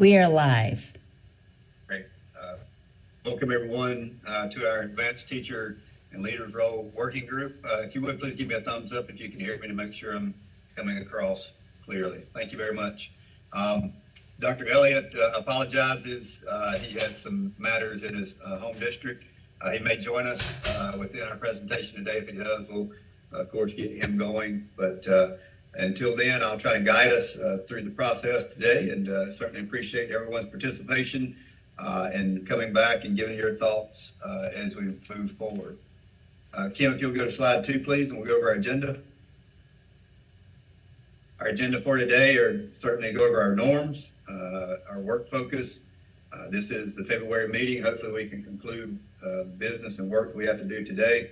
We are live. Great. Welcome everyone to our Advanced Teacher and Leaders Role Working Group. If you would, please give me a thumbs up if you can hear me to make sure I'm coming across clearly. Thank you very much. Dr. Elliott apologizes. He had some matters in his home district. He may join us within our presentation today. If he does, we'll, of course, get him going. But until then, I'll try to guide us through the process today, and certainly appreciate everyone's participation and coming back and giving your thoughts as we move forward. Kim, if you'll go to slide 2, please, and we'll go over our agenda. Our agenda for today are certainly go over our norms, our work focus. This is the February meeting. Hopefully we can conclude business and work we have to do today.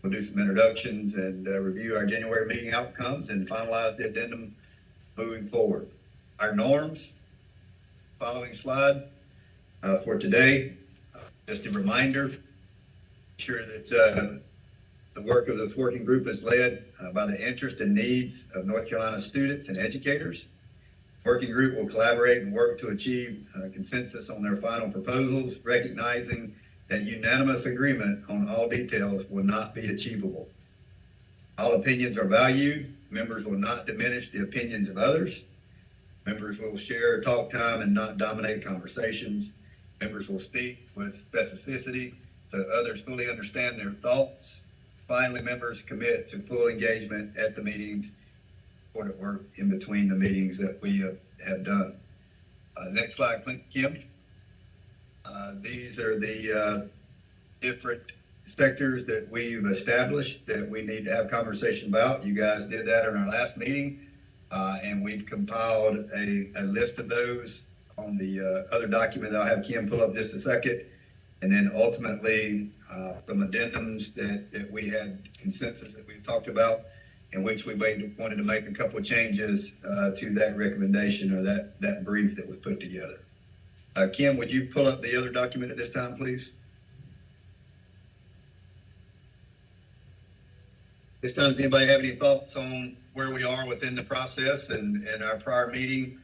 We'll do some introductions and review our January meeting outcomes and finalize the addendum moving forward. Our norms, following slide for today, just a reminder, sure that the work of this working group is led by the interest and needs of North Carolina students and educators. Working group will collaborate and work to achieve consensus on their final proposals, recognizing that unanimous agreement on all details will not be achievable. All opinions are valued. Members will not diminish the opinions of others. Members will share talk time and not dominate conversations. Members will speak with specificity so others fully understand their thoughts. Finally, members commit to full engagement at the meetings, important work in between the meetings that we have done. Next slide, Kim. These are the different sectors that we've established that we need to have conversation about. You guys did that in our last meeting, and we've compiled a list of those on the other document that I'll have Kim pull up just a second. And then ultimately, some addendums that we had consensus that we talked about, in which we wanted to make a couple of changes to that recommendation or that brief that was put together. Kim, would you pull up the other document at this time, please? This time, does anybody have any thoughts on where we are within the process and our prior meeting?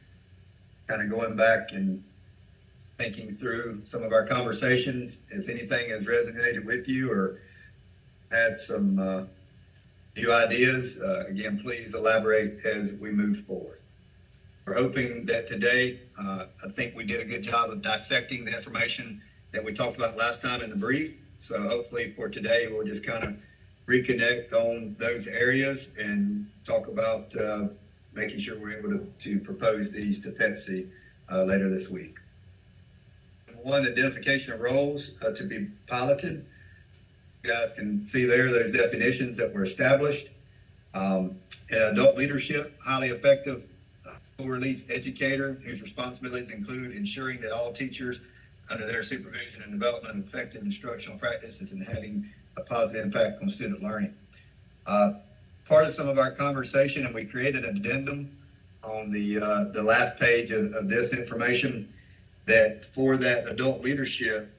Kind of going back and thinking through some of our conversations. If anything has resonated with you or had some new ideas, again, please elaborate as we move forward. We're hoping that today, I think we did a good job of dissecting the information that we talked about last time in the brief. So hopefully for today, we'll just kind of reconnect on those areas and talk about making sure we're able to propose these to PEPSC later this week. Number 1, identification of roles to be piloted. You guys can see there those definitions that were established. Adult leadership, highly effective full release educator whose responsibilities include ensuring that all teachers under their supervision and development effective instructional practices and having a positive impact on student learning. Part of some of our conversation, and we created an addendum on the last page of this information, that for that adult leadership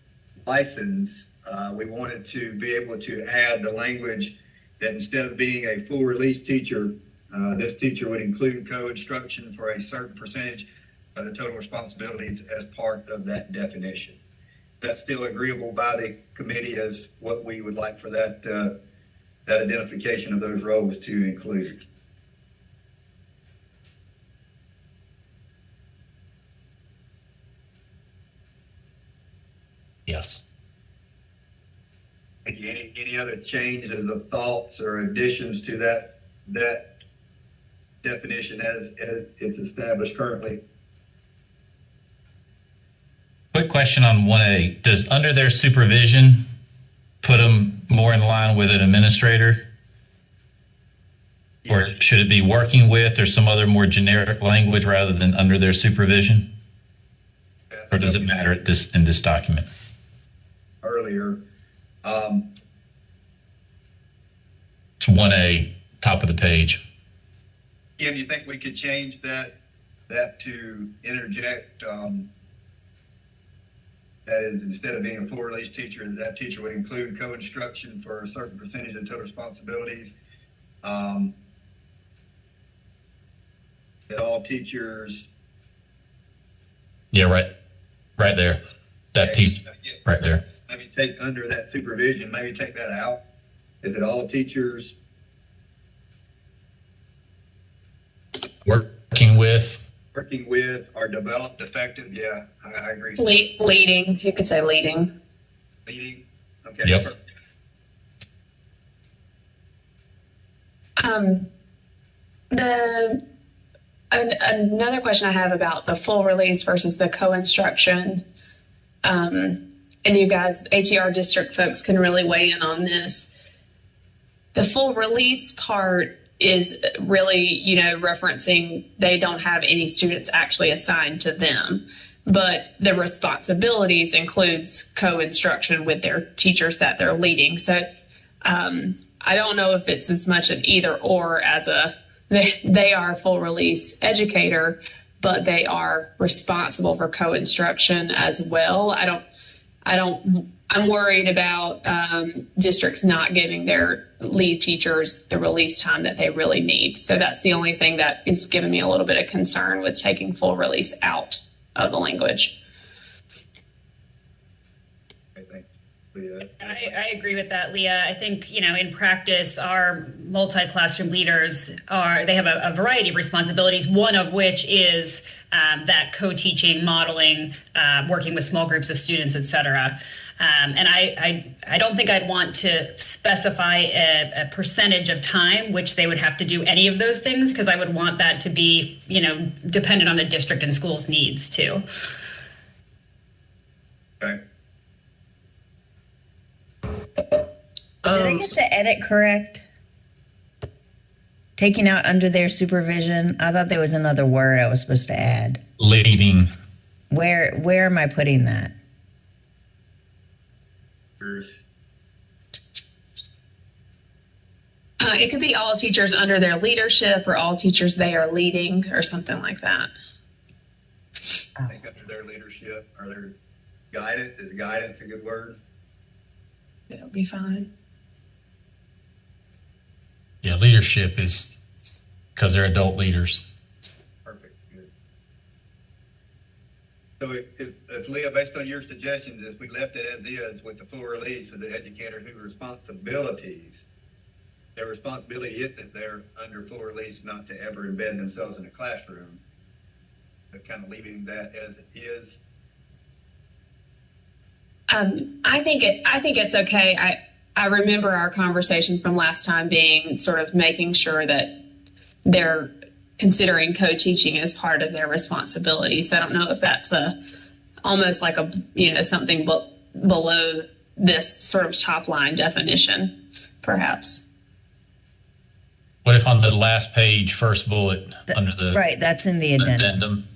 license, we wanted to be able to add the language that instead of being a full release teacher, this teacher would include co-instruction for a certain percentage of the total responsibilities as part of that definition. That's still agreeable by the committee as what we would like for that identification of those roles to include. Yes. Any other changes of thoughts or additions to that definition as it's established currently? Quick question on 1A. Does under their supervision put them more in line with an administrator? Or should it be working with or some other more generic language rather than under their supervision? Or does it matter in this document? Earlier. It's 1A, top of the page. Kim, do you think we could change that to interject that is, instead of being a full release teacher, that teacher would include co-instruction for a certain percentage of total responsibilities, that all teachers Yeah, right there. That piece right there. Maybe take under that supervision, maybe take that out. Is it all teachers? Working with. Working with or developed effective? Yeah, I agree. Leading, you could say leading. Leading, okay. Yep. Another question I have about the full release versus the co-instruction, and you guys, ATR district folks, can really weigh in on this. The full release part is really, referencing they don't have any students actually assigned to them, but the responsibilities includes co-instruction with their teachers that they're leading. So I don't know if it's as much an either or as they are a full release educator, but they are responsible for co-instruction as well. I'm worried about districts not giving their lead teachers the release time that they really need. So that's the only thing that is giving me a little bit of concern with taking full release out of the language. I agree with that, Leah. I think, in practice, our multi-classroom leaders they have a variety of responsibilities, one of which is that co-teaching, modeling, working with small groups of students, et cetera. And I don't think I'd want to specify a percentage of time which they would have to do any of those things, because I would want that to be, dependent on the district and school's needs too. Okay. Did I get the edit correct? Taking out under their supervision. I thought there was another word I was supposed to add. Leading. Where am I putting that? It could be all teachers under their leadership or all teachers they are leading or something like that. I think under their leadership or their guidance. Is guidance a good word? It'll be fine. Yeah, leadership is because they're adult leaders. Perfect. Good. So if Leah, based on your suggestions, if we left it as is with the full release of the educator whose responsibilities, their responsibility is that they're under full release not to ever embed themselves in a classroom, but kind of leaving that as it is. I think it's okay. I remember our conversation from last time being sort of making sure that they're considering co-teaching as part of their responsibility. So I don't know if that's almost like something below this sort of top line definition, perhaps. What if on the last page, first bullet under the right? That's in the addendum.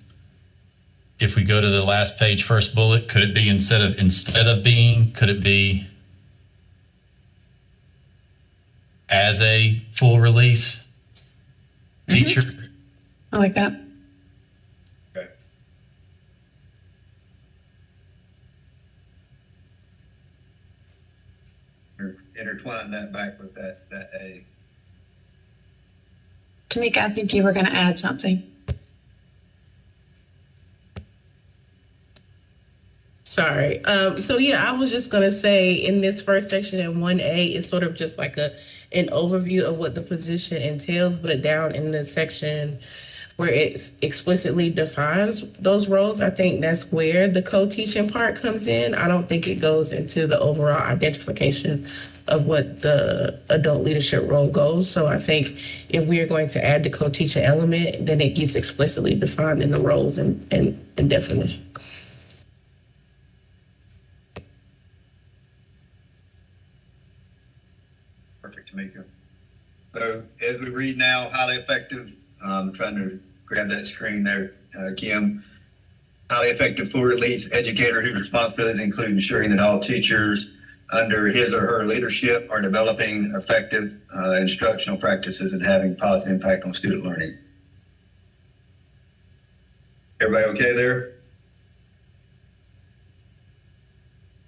If we go to the last page, first bullet, could it be instead of being? Could it be as a full release teacher? I like that. Okay. Intertwine that back with that A. Tamika, I think you were going to add something. Sorry. So yeah, I was just gonna say in this first section in 1A, it's sort of just like an overview of what the position entails, but down in the section where it explicitly defines those roles, I think that's where the co-teaching part comes in. I don't think it goes into the overall identification of what the adult leadership role goes. So I think if we are going to add the co-teaching element, then it gets explicitly defined in the roles and definition. Tamika. So as we read now, highly effective, trying to grab that screen there, Kim. Highly effective full release educator whose responsibilities include ensuring that all teachers under his or her leadership are developing effective instructional practices and having positive impact on student learning. Everybody okay there?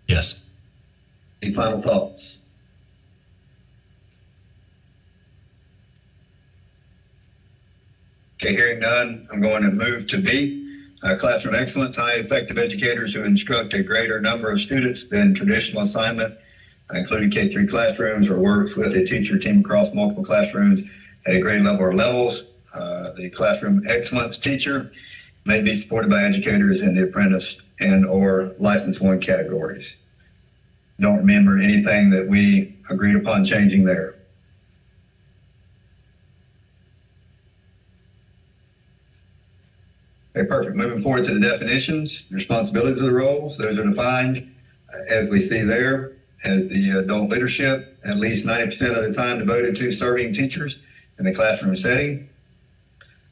Yes. Any final thoughts? Okay, hearing none, I'm going to move to B. Classroom excellence, high effective educators who instruct a greater number of students than traditional assignment, including K-3 classrooms, or works with a teacher team across multiple classrooms at a grade level or levels. The classroom excellence teacher may be supported by educators in the apprentice and or license 1 categories. Don't remember anything that we agreed upon changing there. Okay, perfect. Moving forward to the definitions, responsibilities of the roles. Those are defined as we see there as the adult leadership, at least 90% of the time devoted to serving teachers in the classroom setting.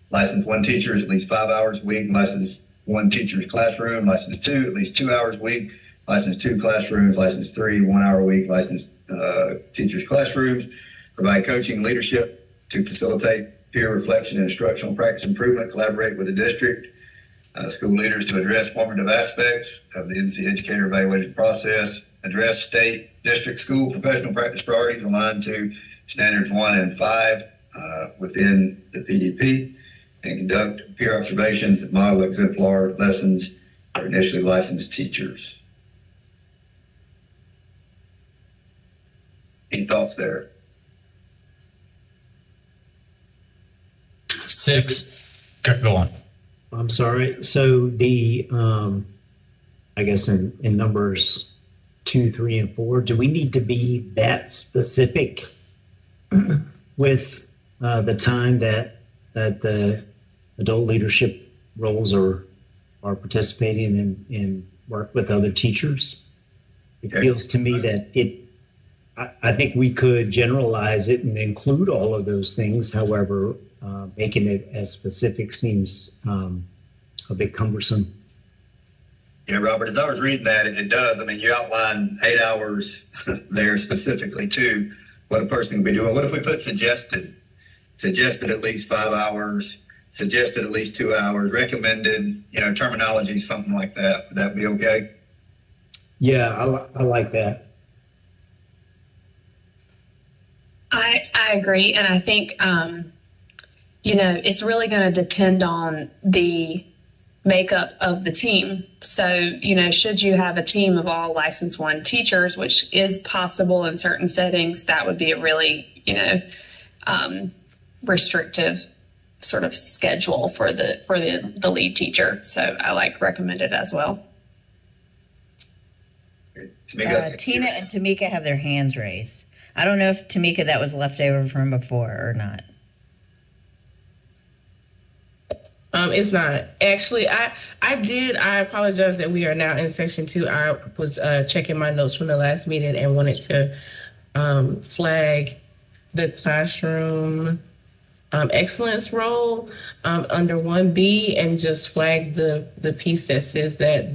Licensed 1 teachers at least 5 hours a week. Licensed 1 teacher's classroom. Licensed 2 at least 2 hours a week. Licensed 2 classrooms. Licensed 3 1 hour a week. Licensed teachers' classrooms. Provide coaching and leadership to facilitate peer reflection and instructional practice improvement. Collaborate with the district school leaders to address formative aspects of the NC educator evaluation process. Address state, district, school professional practice priorities aligned to standards 1 and 5 within the PDP. And conduct peer observations that model exemplar lessons for initially licensed teachers. Any thoughts there? 6. Go on. I'm sorry. So the, I guess in numbers 2, 3, and 4, do we need to be that specific with the time that the adult leadership roles are participating in work with other teachers? It feels to me that I think we could generalize it and include all of those things. However, making it as specific seems a bit cumbersome. Yeah, Robert, as I was reading that, it does. I mean, you outline 8 hours there specifically to what a person can be doing. What if we put suggested at least 5 hours, suggested at least 2 hours, recommended, terminology, something like that? Would that be okay? Yeah, I like that. I agree. And I think, it's really going to depend on the makeup of the team. So, should you have a team of all licensed 1 teachers, which is possible in certain settings, that would be a really, restrictive sort of schedule for the lead teacher. So I recommended as well. Tina and Tamika have their hands raised. I don't know if Tamika, that was left over from before or not. It's not. Actually, I apologize that we are now in section 2. I was checking my notes from the last meeting and wanted to flag the classroom excellence role under 1B and just flag the piece that says that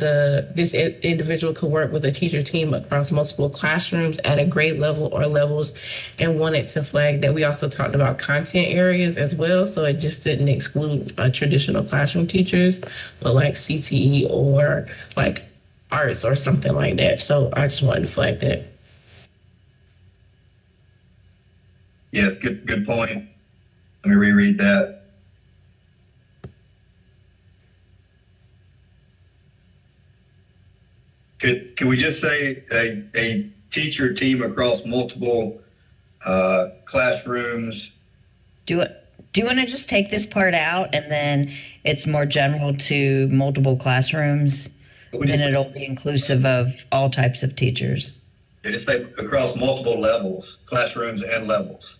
this individual could work with a teacher team across multiple classrooms at a grade level or levels, and wanted to flag that we also talked about content areas as well, so it just didn't exclude traditional classroom teachers, but like CTE or like arts or something like that. So I just wanted to flag that. Yes, good point. Let me reread that. Can we just say a teacher team across multiple classrooms? Do you want to just take this part out and then it's more general to multiple classrooms? Then it'll be inclusive of all types of teachers. Yeah, just say across multiple levels, classrooms and levels.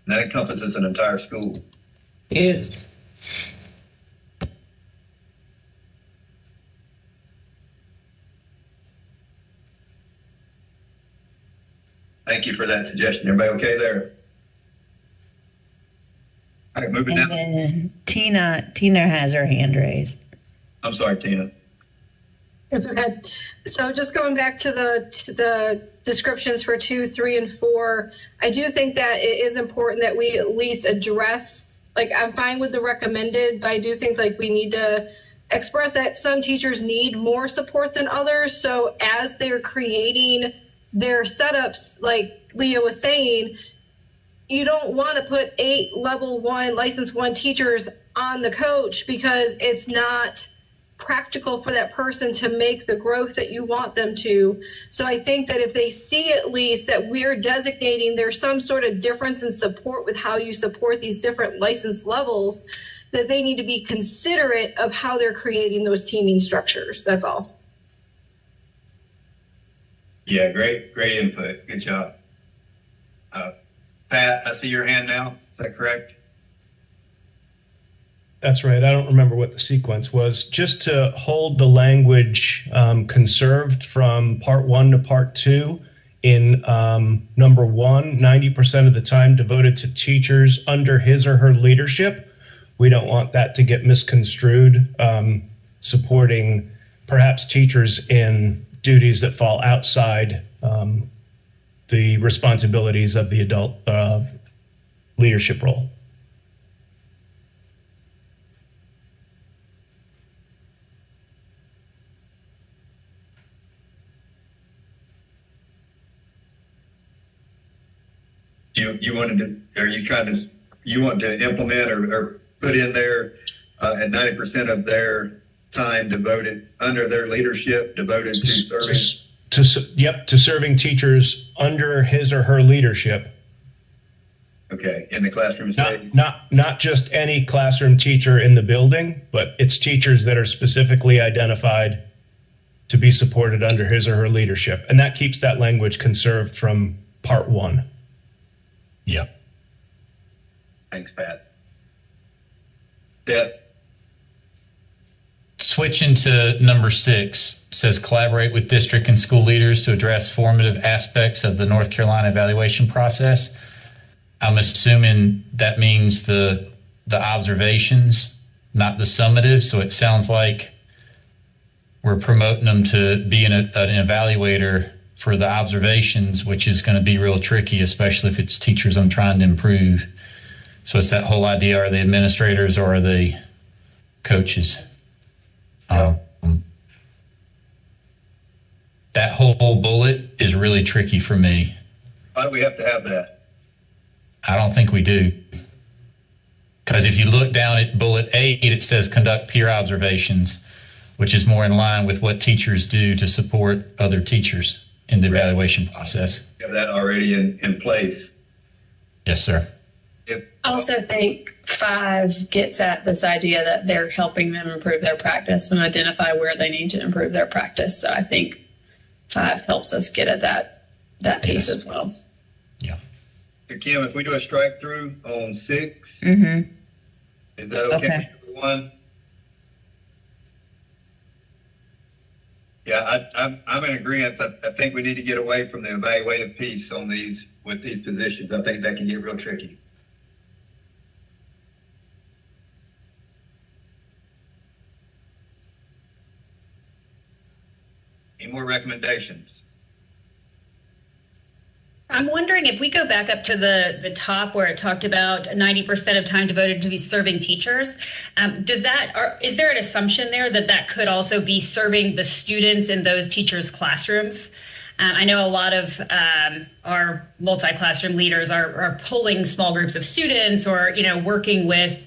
And that encompasses an entire school. Yes. Thank you for that suggestion. Everybody okay there? All right, moving down. And then Tina has her hand raised. I'm sorry, Tina. It's okay. So just going back to the descriptions for 2, 3, and 4, I do think that it is important that we at least address, I'm fine with the recommended, but I do think we need to express that some teachers need more support than others. So as they're creating their setups, like Leah was saying, you don't want to put 8 level 1 license 1 teachers on the coach because it's not practical for that person to make the growth that you want them to. So I think that if they see at least that we're designating there's some sort of difference in support with how you support these different license levels, that they need to be considerate of how they're creating those teaming structures. That's all. Yeah, great input. Good job. Pat, I see your hand now. Is that correct? That's right. I don't remember what the sequence was. Just to hold the language conserved from part 1 to part 2 in number 1, 90% of the time devoted to teachers under his or her leadership. We don't want that to get misconstrued, supporting perhaps teachers in duties that fall outside the responsibilities of the adult leadership role. You wanted to, or you want to implement or put in there at 90% of their time devoted under their leadership, devoted to serving? To serving teachers under his or her leadership. Okay, in the classroom setting? Not just any classroom teacher in the building, but it's teachers that are specifically identified to be supported under his or her leadership. And that keeps that language conserved from part 1. Yeah. Thanks, Pat. Deb? Switching to number 6, says collaborate with district and school leaders to address formative aspects of the North Carolina evaluation process. I'm assuming that means the observations, not the summative. So it sounds like we're promoting them to be an evaluator for the observations, which is going to be real tricky, especially if it's teachers I'm trying to improve. So it's that whole idea, are they administrators or are they coaches? That whole bullet is really tricky for me. Why do we have to have that? I don't think we do. Because if you look down at bullet 8, it says conduct peer observations, which is more in line with what teachers do to support other teachers in the evaluation process. You have that already in place. Yes, sir. I also think 5 gets at this idea that they're helping them improve their practice and identify where they need to improve their practice. So I think 5 helps us get at that piece as well. Yeah. So Kim, if we do a strike through on 6, Mm-hmm. is that okay for everyone? Yeah, I'm in agreement. I think we need to get away from the evaluative piece on with these positions. I think that can get real tricky. Any more recommendations? I'm wondering if we go back up to the top where it talked about 90% of time devoted to be serving teachers. Is there an assumption there that could also be serving the students in those teachers' classrooms? I know a lot of our multi-classroom leaders are pulling small groups of students or, working with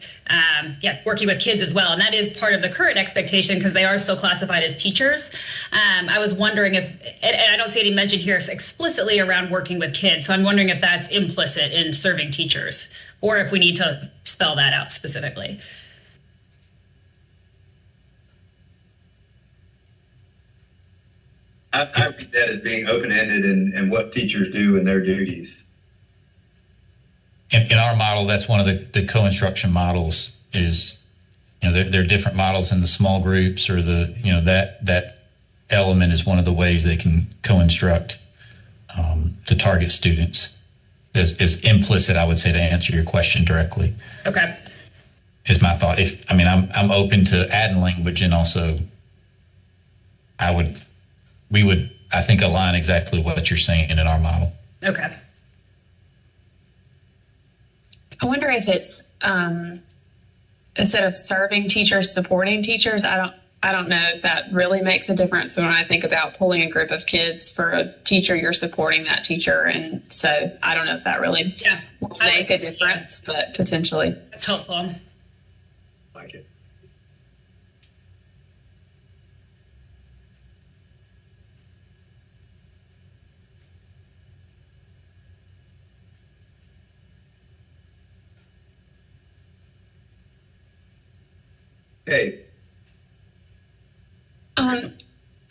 kids as well. And that is part of the current expectation because they are still classified as teachers. I was wondering and I don't see any mention here explicitly around working with kids. So I'm wondering if that's implicit in serving teachers or if we need to spell that out specifically. I read that as being open-ended and what teachers do in their duties. In our model, that's one of the co-instruction models is, there are different models in the small groups or that element is one of the ways they can co-instruct to target students. Is implicit, I would say, to answer your question directly. Okay. Is my thought. I'm open to adding language and also we would, I think, align exactly what you're saying in our model. Okay. I wonder if it's instead of serving teachers, supporting teachers. I don't know if that really makes a difference when I think about pulling a group of kids for a teacher, you're supporting that teacher. And so I don't know if that really will make a difference, but potentially. That's helpful. Like it. Okay.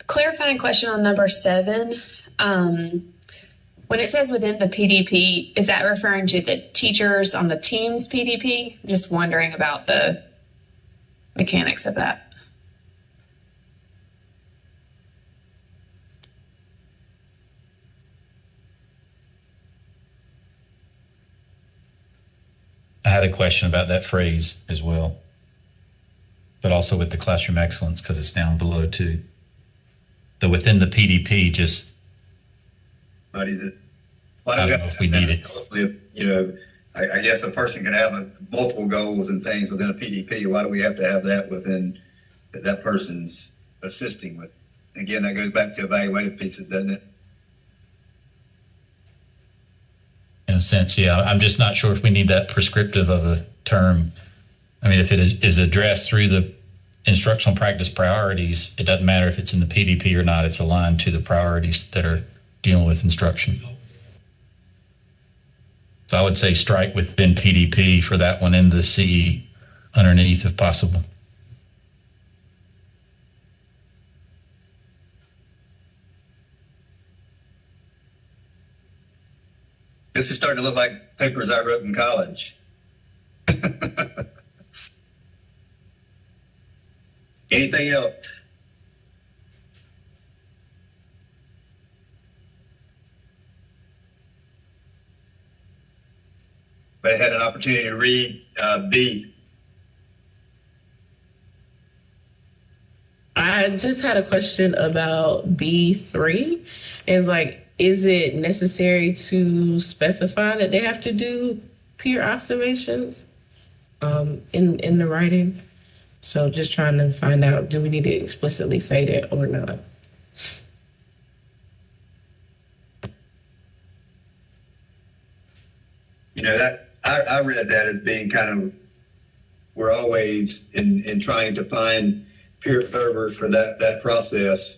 Clarifying question on number 7. When it says within the PDP, is that referring to the teachers on the team's PDP? Just wondering about the mechanics of that. I had a question about that phrase as well, but also with the classroom excellence because it's down below too. The within the PDP just. Why do you, I don't know if we need it. If, you know, I guess a person can have multiple goals and things within a PDP. Why do we have to have that within that person's assisting with? Again, that goes back to evaluative pieces, doesn't it? In a sense, yeah. I'm just not sure if we need that prescriptive of a term. I mean, if it is addressed through the instructional practice priorities, it doesn't matter if it's in the PDP or not. It's aligned to the priorities that are dealing with instruction. So I would say strike within PDP for that one in the CE underneath if possible. This is starting to look like papers I wrote in college. Anything else? But I had an opportunity to read B. I just had a question about B3. It's like, is it necessary to specify that they have to do peer observations in the writing? So just trying to find out, do we need to explicitly say that or not? You know, that I read that as being kind of, we're always in trying to find peer observers for that process.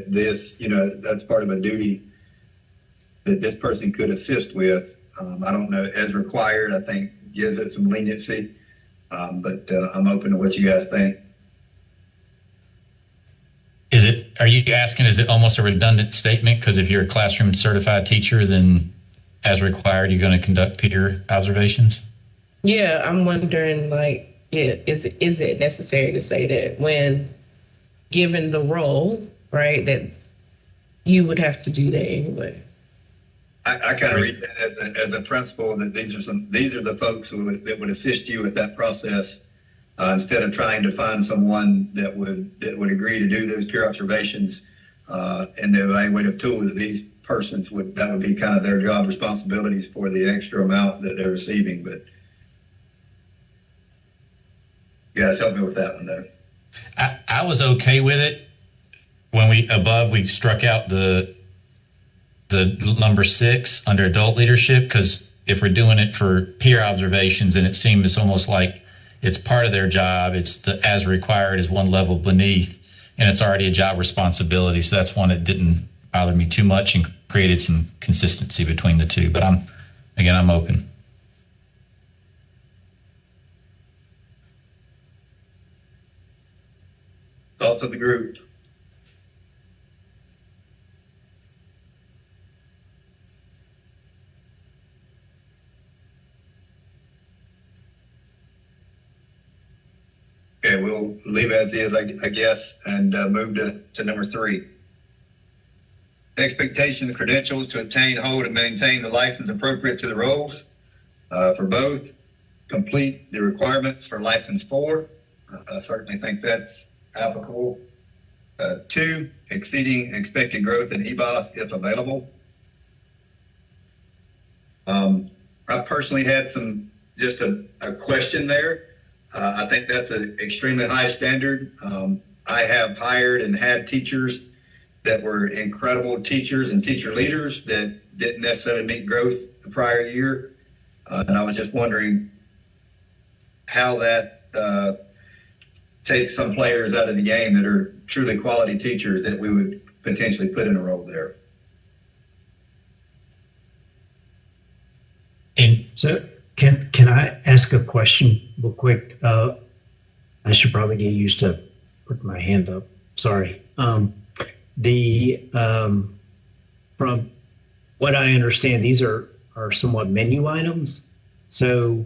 This, you know, that's part of a duty that this person could assist with. I don't know, as required, I think gives it some leniency, but I'm open to what you guys think. Are you asking, is it almost a redundant statement? Because if you're a classroom certified teacher, then as required, you're going to conduct peer observations? Yeah, I'm wondering, like, is it necessary to say that when given the role, right, that you would have to do that anyway? I kind of read that as a principle that these are the folks that would assist you with that process, instead of trying to find someone that would agree to do those peer observations and the evaluative tool that these persons that would be kind of their job responsibilities for the extra amount that they're receiving. But you guys help me with that one though. I was okay with it when we struck out the number 6 under adult leadership, because if we're doing it for peer observations, and it seems almost like it's part of their job, it's the as required is one level beneath, and it's already a job responsibility. So that's one that didn't bother me too much and created some consistency between the two. But I'm open. Thoughts of the group? Okay, we'll leave it as is, I guess, and move to number 3. Expectation of credentials to obtain, hold, and maintain the license appropriate to the roles for both. Complete the requirements for license 4. I certainly think that's applicable. 2, exceeding expected growth in EBOS if available. I personally had just a question there. I think that's an extremely high standard. I have hired and had teachers that were incredible teachers and teacher leaders that didn't necessarily meet growth the prior year. And I was just wondering how that takes some players out of the game that are truly quality teachers that we would potentially put in a role there. So can I ask a question real quick? I should probably get used to putting my hand up. Sorry. From what I understand, these are somewhat menu items. So,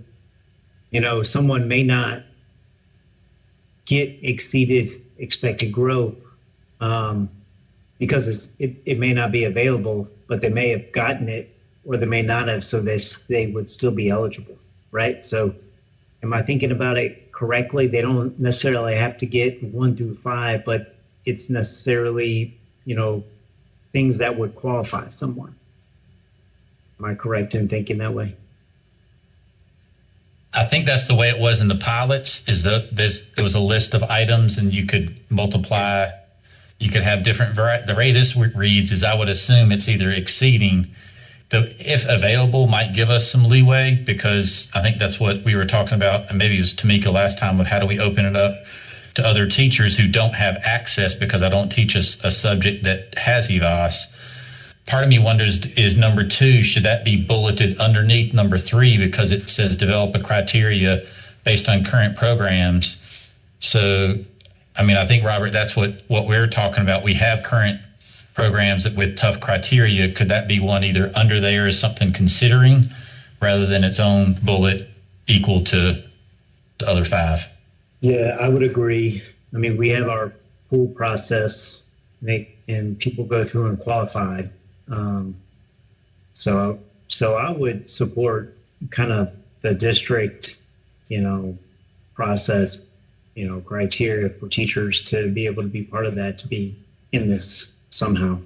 someone may not get exceeded expected growth because it may not be available, but they may have gotten it or they may not have, so they would still be eligible, right? So am I thinking about it correctly? They don't necessarily have to get 1 through 5, but it's necessarily, things that would qualify someone. Am I correct in thinking that way? I think that's the way it was in the pilots. It was a list of items, and you could multiply. You could have different the way this reads is, I would assume it's either exceeding the, if available, might give us some leeway, because I think that's what we were talking about, and maybe it was Tamika last time, of how do we open it up to other teachers who don't have access because I don't teach a subject that has EVAS. Part of me wonders, is number 2, should that be bulleted underneath number 3 because it says develop a criteria based on current programs? So, I think, Robert, that's what we're talking about. We have current programs that with tough criteria. Could that be one either under there as something considering rather than its own bullet equal to the other 5? Yeah, I would agree. We have our pool process, and people go through and qualify. So I would support kind of the district, process, criteria for teachers to be able to be part of that, to be in this somehow.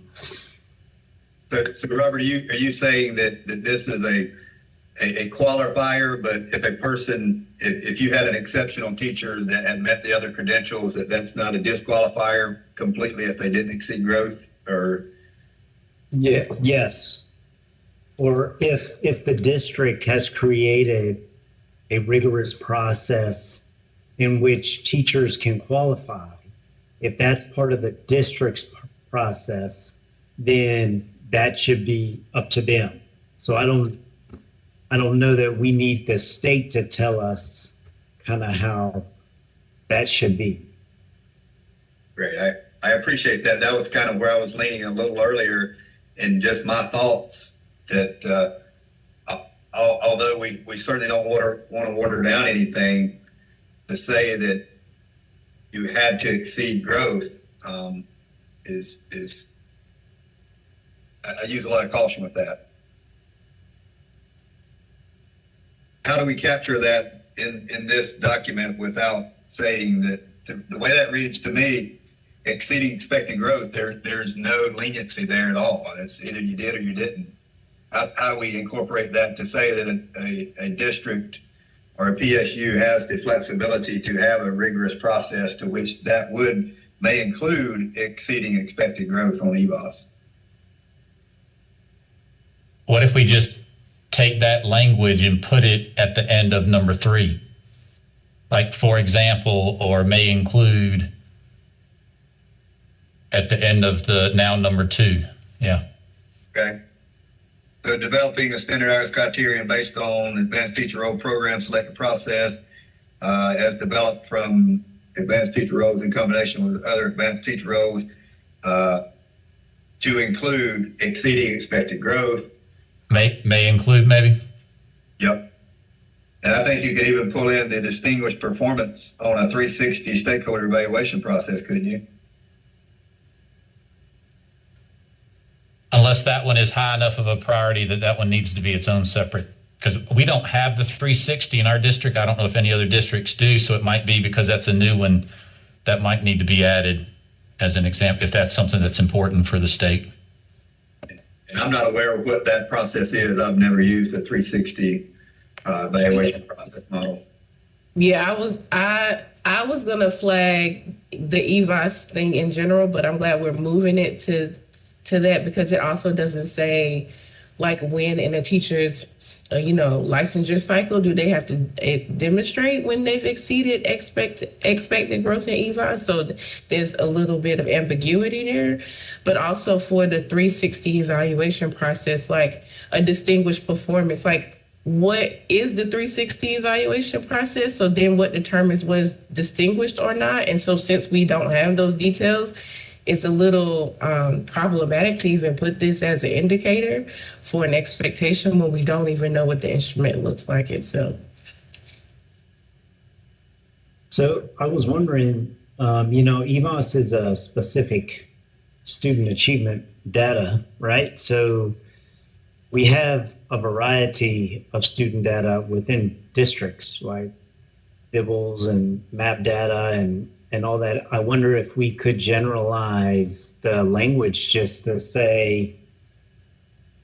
So Robert, are you saying that this is a qualifier, but if a person, if you had an exceptional teacher that had met the other credentials, that's not a disqualifier completely if they didn't exceed growth? Or yeah, yes. Or if the district has created a rigorous process in which teachers can qualify, if that's part of the district's process, then that should be up to them. So I don't know that we need the state to tell us kind of how that should be. Great. I appreciate that. That was kind of where I was leaning a little earlier, in just my thoughts that although we certainly don't want to water down anything, to say that you had to exceed growth is I use a lot of caution with that. How do we capture that in this document without saying that? The way that reads to me, exceeding expected growth, there's no leniency there at all. It's either you did or you didn't. How do we incorporate that to say that a district or a PSU has the flexibility to have a rigorous process to which that may include exceeding expected growth on EVAS? What if we just take that language and put it at the end of number 3? Like, for example, or may include at the end of the now number 2. Yeah. Okay. So developing a standardized criterion based on advanced teacher role program selection process as developed from advanced teacher roles in combination with other advanced teacher roles to include exceeding expected growth. May include, maybe? Yep. And I think you could even pull in the distinguished performance on a 360 stakeholder evaluation process, couldn't you? Unless that one is high enough of a priority that one needs to be its own separate, because we don't have the 360 in our district. I don't know if any other districts do, so it might be because that's a new one that might need to be added as an example, if that's something that's important for the state. And I'm not aware of what that process is. I've never used a 360 evaluation process model. Yeah, I was gonna flag the EVOS thing in general, but I'm glad we're moving it to that, because it also doesn't say like when in a teacher's licensure cycle do they have to demonstrate when they've exceeded expected growth in EVOS. So there's a little bit of ambiguity there, but also for the 360 evaluation process, like a distinguished performance, like what is the 360 evaluation process? So then what determines what is distinguished or not? And so since we don't have those details, it's a little problematic to even put this as an indicator for an expectation when we don't even know what the instrument looks like itself. So I was wondering, EVOS is a specific student achievement data, right? So we have a variety of student data within districts, like DIBELS and map data and all that. I wonder if we could generalize the language just to say,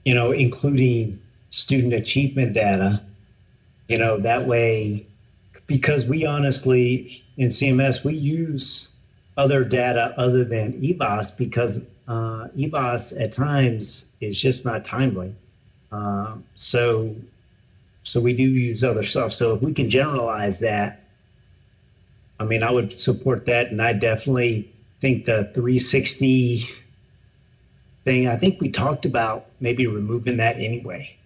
including student achievement data, that way, because we honestly, in CMS, we use other data other than EVOS because EVOS at times is just not timely. So we do use other stuff. So if we can generalize that, I mean, I would support that. And I definitely think the 360 thing, I think we talked about maybe removing that anyway,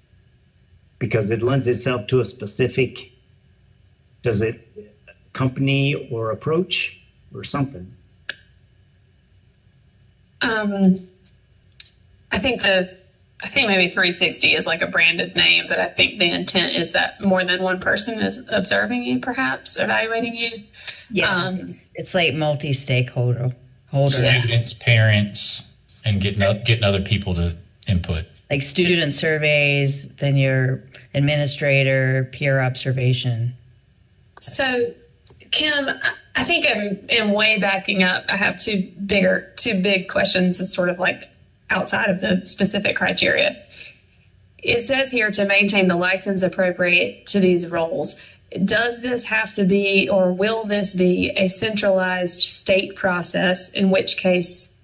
because it lends itself to a specific, does it company or approach or something? I think maybe 360 is like a branded name, but I think the intent is that more than one person is observing you, perhaps evaluating you. Yeah, it's like multi-stakeholder. Students, parents, and getting other people to input. Like student surveys, then your administrator, peer observation. So, Kim, I think I'm way backing up. I have two big questions. It's sort of like outside of the specific criteria. It says here to maintain the license appropriate to these roles. Does this have to be, or will this be, a centralized state process, in which case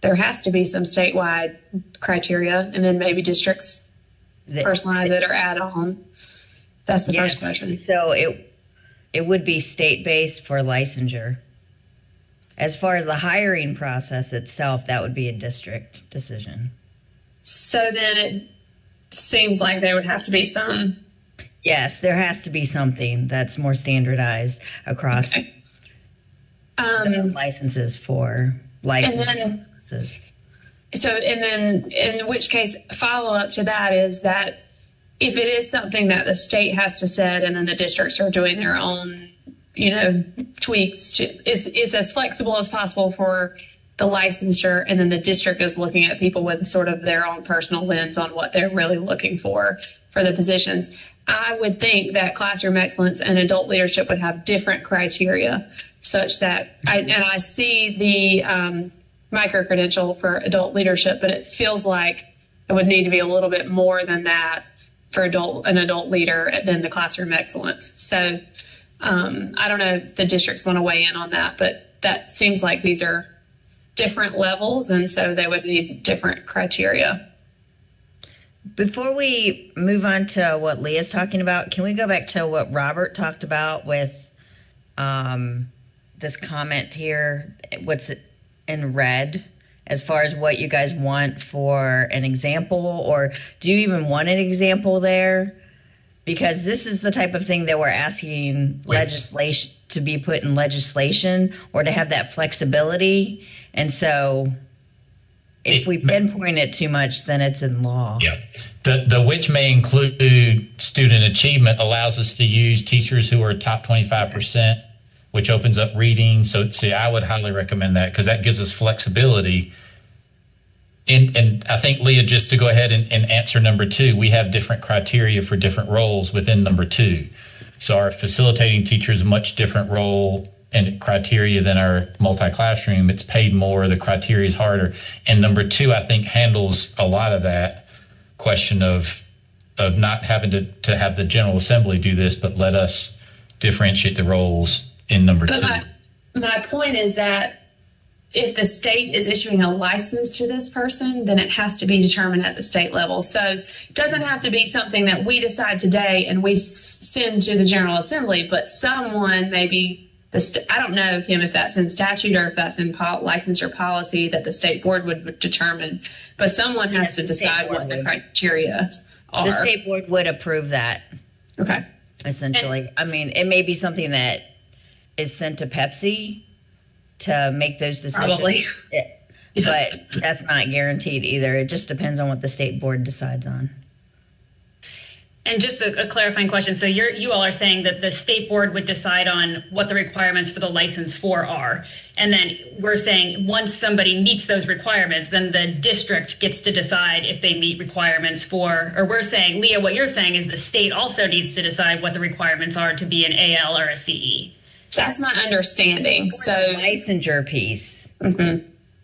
there has to be some statewide criteria, and then maybe districts personalize it or add on? That's the first question. So it would be state-based for licensure. As far as the hiring process itself, that would be a district decision. So then it seems like there would have to be some. Yes, there has to be something that's more standardized across the licenses for licenses. And then in which case, follow up to that is that if it is something that the state has to set and then the districts are doing their own tweaks, it's as flexible as possible for the licensure, and then the district is looking at people with sort of their own personal lens on what they're really looking for the positions. I would think that classroom excellence and adult leadership would have different criteria, such that I see the micro credential for adult leadership, but it feels like it would need to be a little bit more than that for an adult leader than the classroom excellence. So I don't know if the districts want to weigh in on that, but that seems like these are different levels, and so they would need different criteria. Before we move on to what Leah's talking about, can we go back to what Robert talked about with this comment here? What's in red as far as what you guys want for an example, or do you even want an example there? Because this is the type of thing that we're asking legislation to be put in legislation, or to have that flexibility. And so if we pinpoint it too much, then it's in law. Yeah. The which may include student achievement allows us to use teachers who are top 25%, which opens up reading. So see, I would highly recommend that, because that gives us flexibility. And I think, Leah, just to go ahead and answer number 2, we have different criteria for different roles within number 2. So our facilitating teacher is a much different role and criteria than our multi-classroom. It's paid more, the criteria is harder. And number 2, I think, handles a lot of that question of not having to have the General Assembly do this, but let us differentiate the roles in number But 2. my point is that if the state is issuing a license to this person, then it has to be determined at the state level. So it doesn't have to be something that we decide today and we send to the General Assembly, but someone, maybe I don't know, Kim, if that's in statute or if that's in licensure policy that the state board would determine, but someone has to decide what the criteria are. The state board would approve that. Okay. Essentially. I mean, it may be something that is sent to PEPSC to make those decisions. Probably. But that's not guaranteed either. It just depends on what the state board decides on. And just a clarifying question. So you all are saying that the state board would decide on what the requirements for the license for are. And then we're saying once somebody meets those requirements, then the district gets to decide if they meet requirements for, or we're saying, Leah, what you're saying is the state also needs to decide what the requirements are to be an AL or a CE. That's my understanding. For the licensure piece,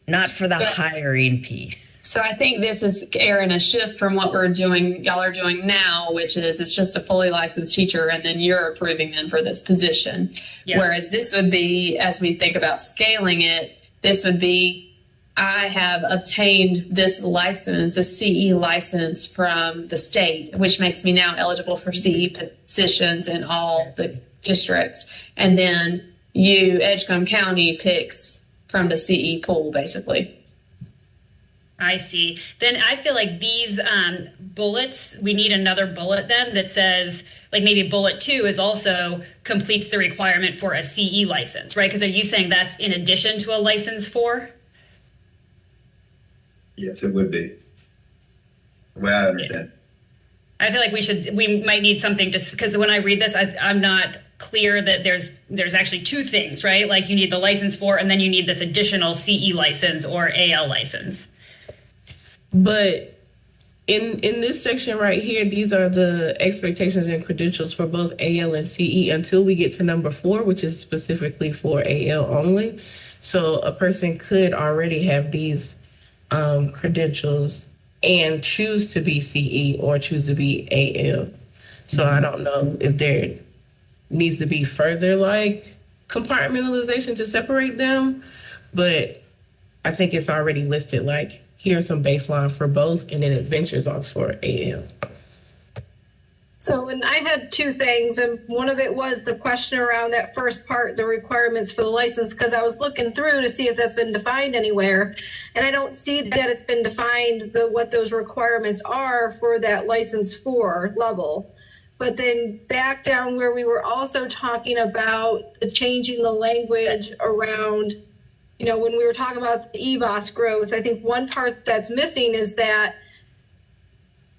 not for the hiring piece. So I think this is, Aaron, a shift from what y'all are doing now, which is it's just a fully licensed teacher and then you're approving them for this position. Yeah. Whereas this would be, as we think about scaling it, this would be, I have obtained this license, a CE license from the state, which makes me now eligible for CE positions in all the districts. And then Edgecombe County, picks from the CE pool, basically. I see. Then I feel like these bullets, we need another bullet then that says, like maybe bullet 2 is also completes the requirement for a CE license, right? Because are you saying that's in addition to a license for? Yes, it would be. The way I understand. I feel like we might need something just because when I read this, I'm not clear that there's actually two things, right? Like you need the license for, and then you need this additional CE license or AL license. But in this section right here, these are the expectations and credentials for both AL and CE until we get to number 4, which is specifically for AL only. So a person could already have these credentials and choose to be CE or choose to be AL. So I don't know if there needs to be further like compartmentalization to separate them, but I think it's already listed like here's some baseline for both, and then it ventures off for AL. So, and I had 2 things, and one of it was the question around that first part, the requirements for the license, because I was looking through to see if that's been defined anywhere, and I don't see that it's been defined what those requirements are for that license 4 level. But then back down where we were also talking about the changing the language around, you know, when we were talking about the EBOS growth, I think one part that's missing is that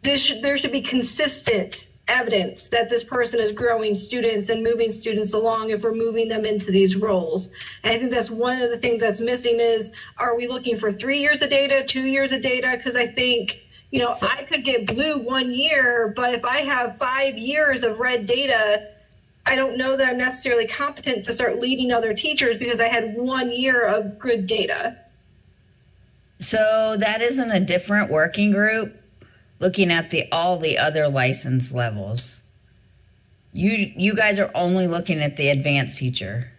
there should be consistent evidence that this person is growing students and moving students along if we're moving them into these roles. And I think that's one of the things that's missing is, are we looking for 3 years of data, 2 years of data? Because I think, you know, I could get blue 1 year, but if I have 5 years of red data, I don't know that I'm necessarily competent to start leading other teachers because I had 1 year of good data. So that isn't a different working group looking at all the other license levels. You guys are only looking at the advanced teacher.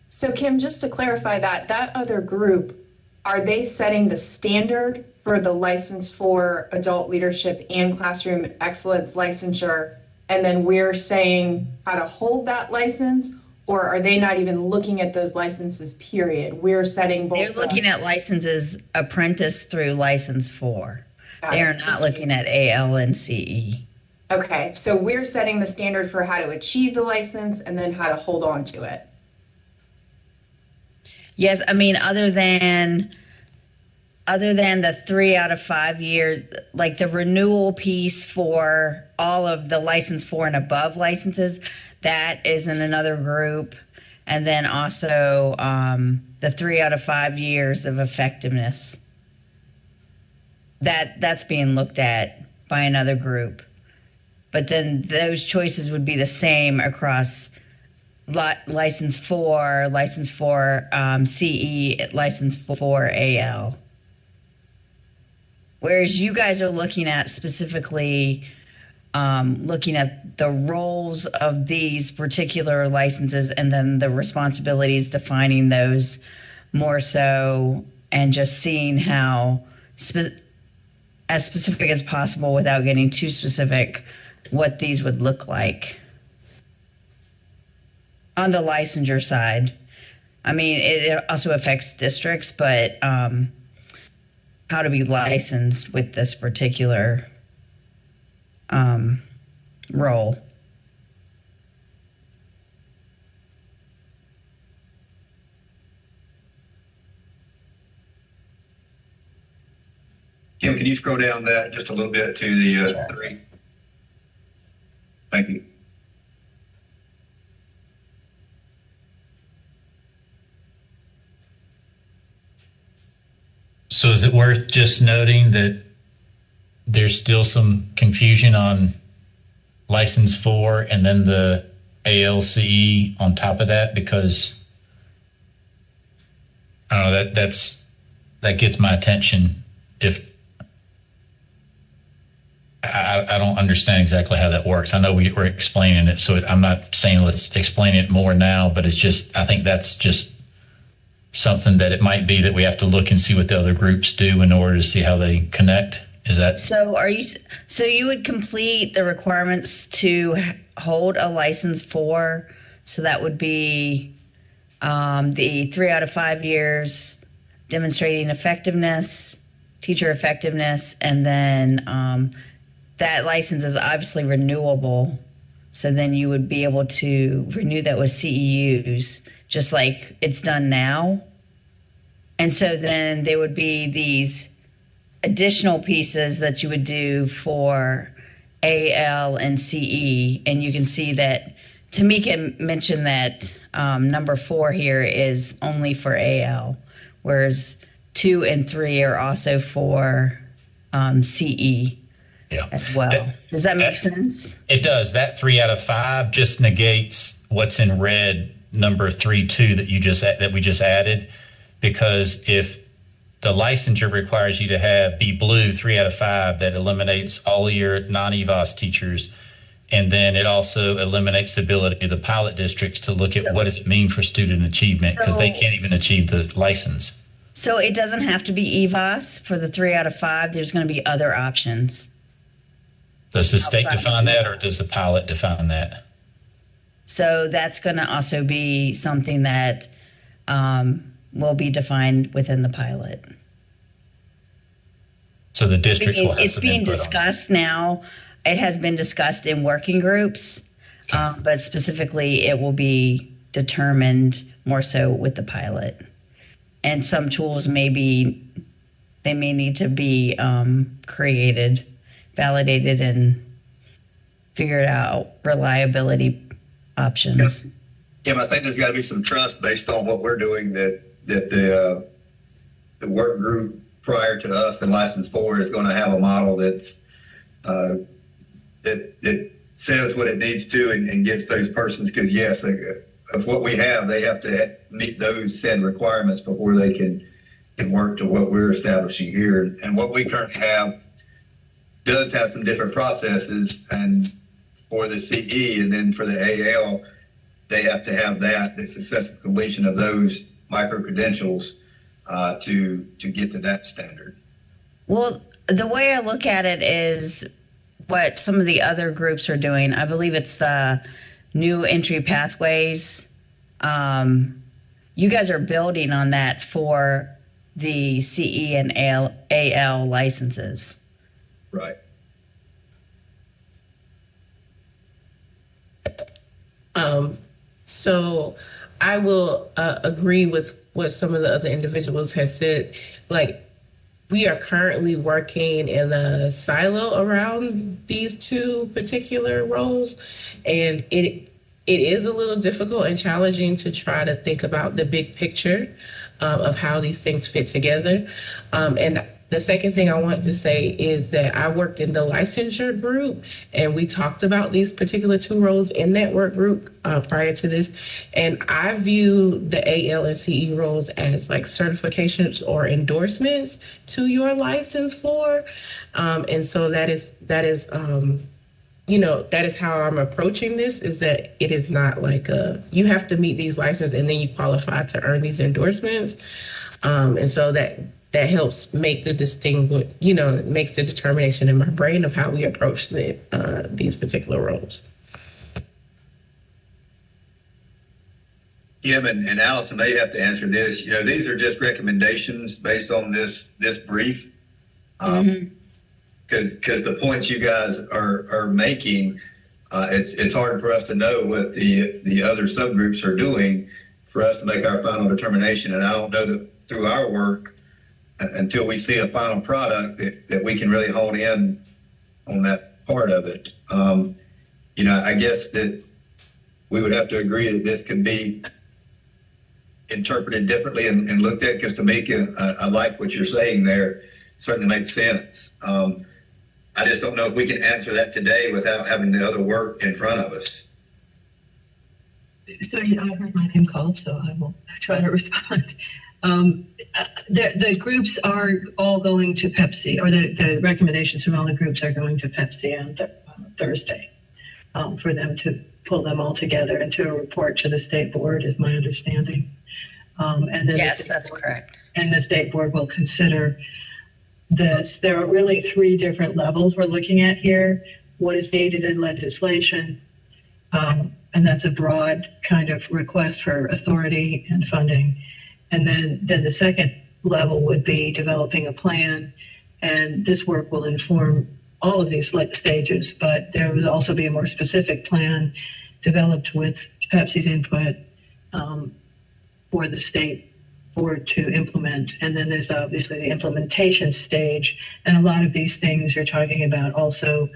So Kim, just to clarify that other group, are they setting the standard for the license for adult leadership and classroom excellence licensure, and then we're saying how to hold that license? Or are they not even looking at those licenses, period? We're setting both. They're looking at licenses apprentice through license 4. They are not looking at AL and CE. Okay, so we're setting the standard for how to achieve the license and then how to hold on to it. Yes, I mean, other than the 3 out of 5 years, like the renewal piece for all of the license 4 and above licenses, that is in another group. And then also the 3 out of 5 years of effectiveness. That's being looked at by another group. But then those choices would be the same across license 4 CE, license 4 AL. Whereas you guys are looking at specifically looking at the roles of these particular licenses and then the responsibilities, defining those more so, and just seeing how as specific as possible without getting too specific what these would look like on the licensure side. I mean, it also affects districts, but how to be licensed with this particular role. Kim, can you scroll down that just a little bit to the 3? Thank you. So is it worth just noting that there's still some confusion on license 4 and then the ALCE on top of that? Because I don't know, that gets my attention. If I don't understand exactly how that works. I know we're explaining it, so I'm not saying let's explain it more now, but it's just, I think that's just something that it might be that we have to look and see what the other groups do in order to see how they connect. Is that so you would complete the requirements to hold a license 4, so that would be the 3 out of 5 years demonstrating effectiveness, teacher effectiveness, and then that license is obviously renewable, so then you would be able to renew that with CEUs just like it's done now. And so then there would be these additional pieces that you would do for AL and CE. And you can see that Tamika mentioned that number 4 here is only for AL, whereas 2 and 3 are also for CE as well. Does that make sense? It does. That 3 out of 5 just negates what's in red, number 3.2 that we just added, because if the licensure requires you to be blue 3 out of 5, that eliminates all of your non-EVOS teachers. And then it also eliminates the ability of the pilot districts to look at what does it mean for student achievement, because they can't even achieve the license. So it doesn't have to be EVOS for the 3 out of 5. There's going to be other options. Does the state define that, or does the pilot define that? So that's going to also be something that will be defined within the pilot. So the districts will have It's some being input discussed now. It has been discussed in working groups, but specifically it will be determined more so with the pilot. And some tools may need to be created, validated, and figured out reliability options. Kim, I think there's got to be some trust based on what we're doing that the work group prior to us and license 4 is going to have a model that's that says what it needs to and gets those persons, because yes, of what we have, they have to meet those said requirements before they can work to what we're establishing here. And what we currently have does have some different processes, and for the CE and then for the AL, they have to have the successful completion of those micro credentials to get to that standard. Well, the way I look at it is what some of the other groups are doing. I believe it's the new entry pathways. You guys are building on that for the CE and AL licenses. Right. So I will agree with what some of the other individuals have said. Like, we are currently working in a silo around these 2 particular roles, and it is a little difficult and challenging to try to think about the big picture of how these things fit together. And the second thing I want to say is that I worked in the licensure group, and we talked about these particular 2 roles in that work group prior to this. And I view the AL and CE roles as like certifications or endorsements to your license 4. And so that is that is how I'm approaching this, is that it is not like you have to meet these licenses and then you qualify to earn these endorsements. And so that helps make the makes the determination in my brain of how we approach these particular roles. Kim and Allison may have to answer this. These are just recommendations based on this brief. Because the points you guys are making, it's hard for us to know what the other subgroups are doing for us to make our final determination. And I don't know that through our work, until we see a final product, that we can really hone in on that part of it. I guess that we would have to agree that this could be interpreted differently and looked at, because Tamika, I like what you're saying there. Certainly makes sense. I just don't know if we can answer that today without having the other work in front of us. So I heard my name called, so I will try to respond. The groups are all going to PEPSC, or the recommendations from all the groups are going to PEPSC on Thursday, for them to pull them all together and to report to the state board, is my understanding. And then yes, that's correct. And the state board will consider this. There are really three different levels we're looking at here. What is stated in legislation, and that's a broad kind of request for authority and funding. And then the second level would be developing a plan, and this work will inform all of these stages, but there would also be a more specific plan developed with PEPSC's input for the state board to implement. And then there's obviously the implementation stage, and a lot of these things you're talking about also,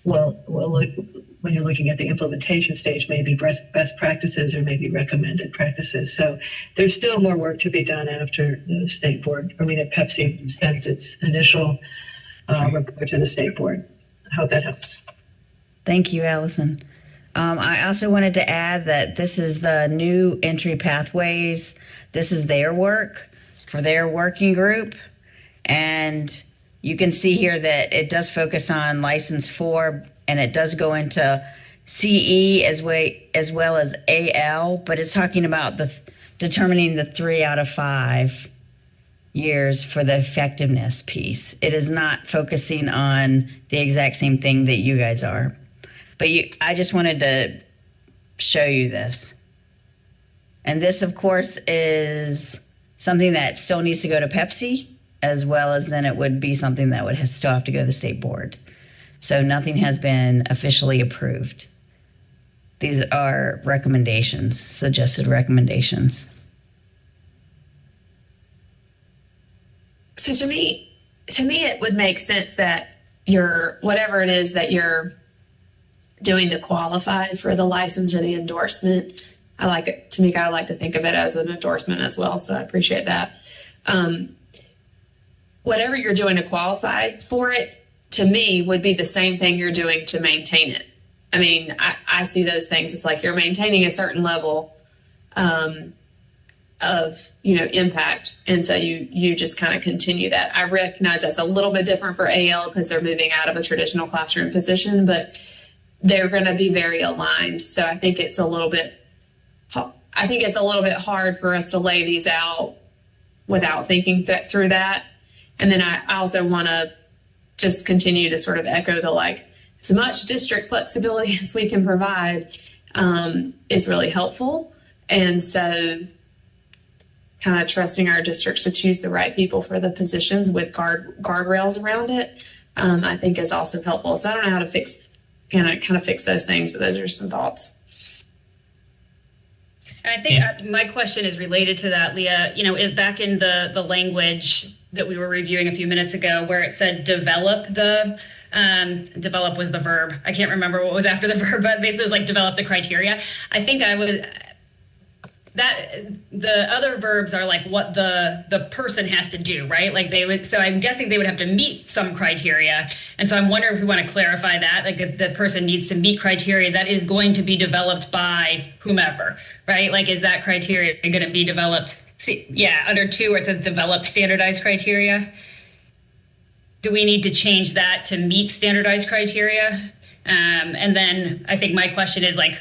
when you're looking at the implementation stage, maybe best practices or maybe recommended practices. So there's still more work to be done after the state board, if PEPSC sends its initial report to the state board. I hope that helps. Thank you, Allison. I also wanted to add that this is the new entry pathways. This is their work for their working group. And you can see here that it does focus on license 4, and it does go into CE as well as AL, but it's talking about determining the 3 out of 5 years for the effectiveness piece. It is not focusing on the exact same thing that you guys are. But I just wanted to show you this. And this, of course, is something that still needs to go to PEPSC, as well as then it would be something that would still have to go to the state board. So nothing has been officially approved. These are recommendations, suggested recommendations. So to me, it would make sense that whatever it is that you're doing to qualify for the license or the endorsement, I like it. Tamika, I like to think of it as an endorsement as well, so I appreciate that. Whatever you're doing to qualify for it, to me, would be the same thing you're doing to maintain it. I see those things. It's like you're maintaining a certain level of impact, and so you just kind of continue that. I recognize that's a little bit different for AL because they're moving out of a traditional classroom position, but they're going to be very aligned. So I think it's a little bit hard for us to lay these out without thinking through that. And then I also want to just continue to sort of echo as much district flexibility as we can provide is really helpful. And so kind of trusting our districts to choose the right people for the positions with guardrails around it, I think is also helpful. So I don't know how to fix those things, but those are some thoughts. And I think my question is related to that, Leah. Back in the language that we were reviewing a few minutes ago, where it said develop develop was the verb. I can't remember what was after the verb, but basically it was like develop the criteria. I think the other verbs are like what the person has to do, right? So I'm guessing they would have to meet some criteria. And so I'm wondering if we want to clarify that, the person needs to meet criteria that is going to be developed by whomever, right? Is that criteria going to be developed? Under 2 where it says develop standardized criteria. Do we need to change that to meet standardized criteria? And then I think my question is like,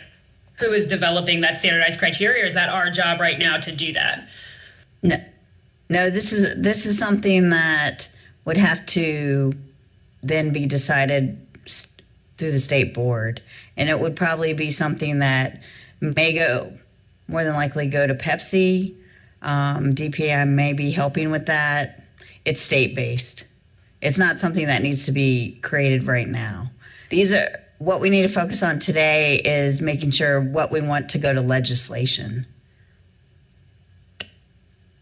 who is developing that standardized criteria? Or is that our job right now to do that? No, this is something that would have to then be decided through the state board, and it would probably be something that may more than likely go to PEPSC. DPI may be helping with that. It's state based. It's not something that needs to be created right now. What we need to focus on today is making sure what we want to go to legislation.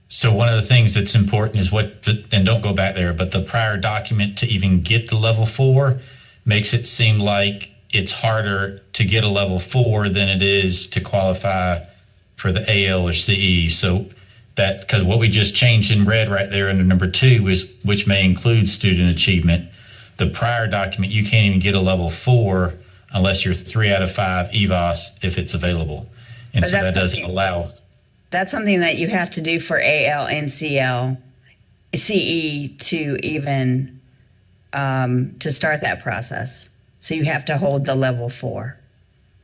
So one of the things that's important is and don't go back there, but the prior document to even get the level 4 makes it seem like it's harder to get a level 4 than it is to qualify for the AL or CE. So that, because what we just changed in red right there under number 2 is which may include student achievement. The prior document, you can't even get a level 4 unless you're 3 out of 5 EVOS if it's available. And so that doesn't allow. That's something that you have to do for AL and CE to even to start that process. So you have to hold the level 4.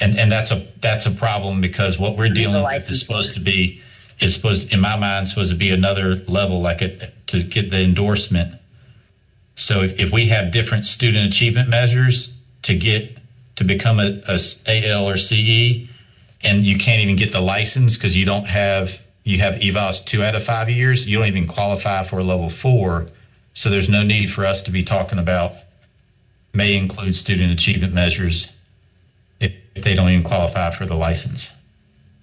And that's a problem, because what we're dealing with is supposed to be, in my mind, supposed to be another level, like to get the endorsement. So if we have different student achievement measures to become a AL or CE, and you can't even get the license because you have EVOS 2 out of 5 years, you don't even qualify for a level 4. So there's no need for us to be talking about may include student achievement measures if they don't even qualify for the license,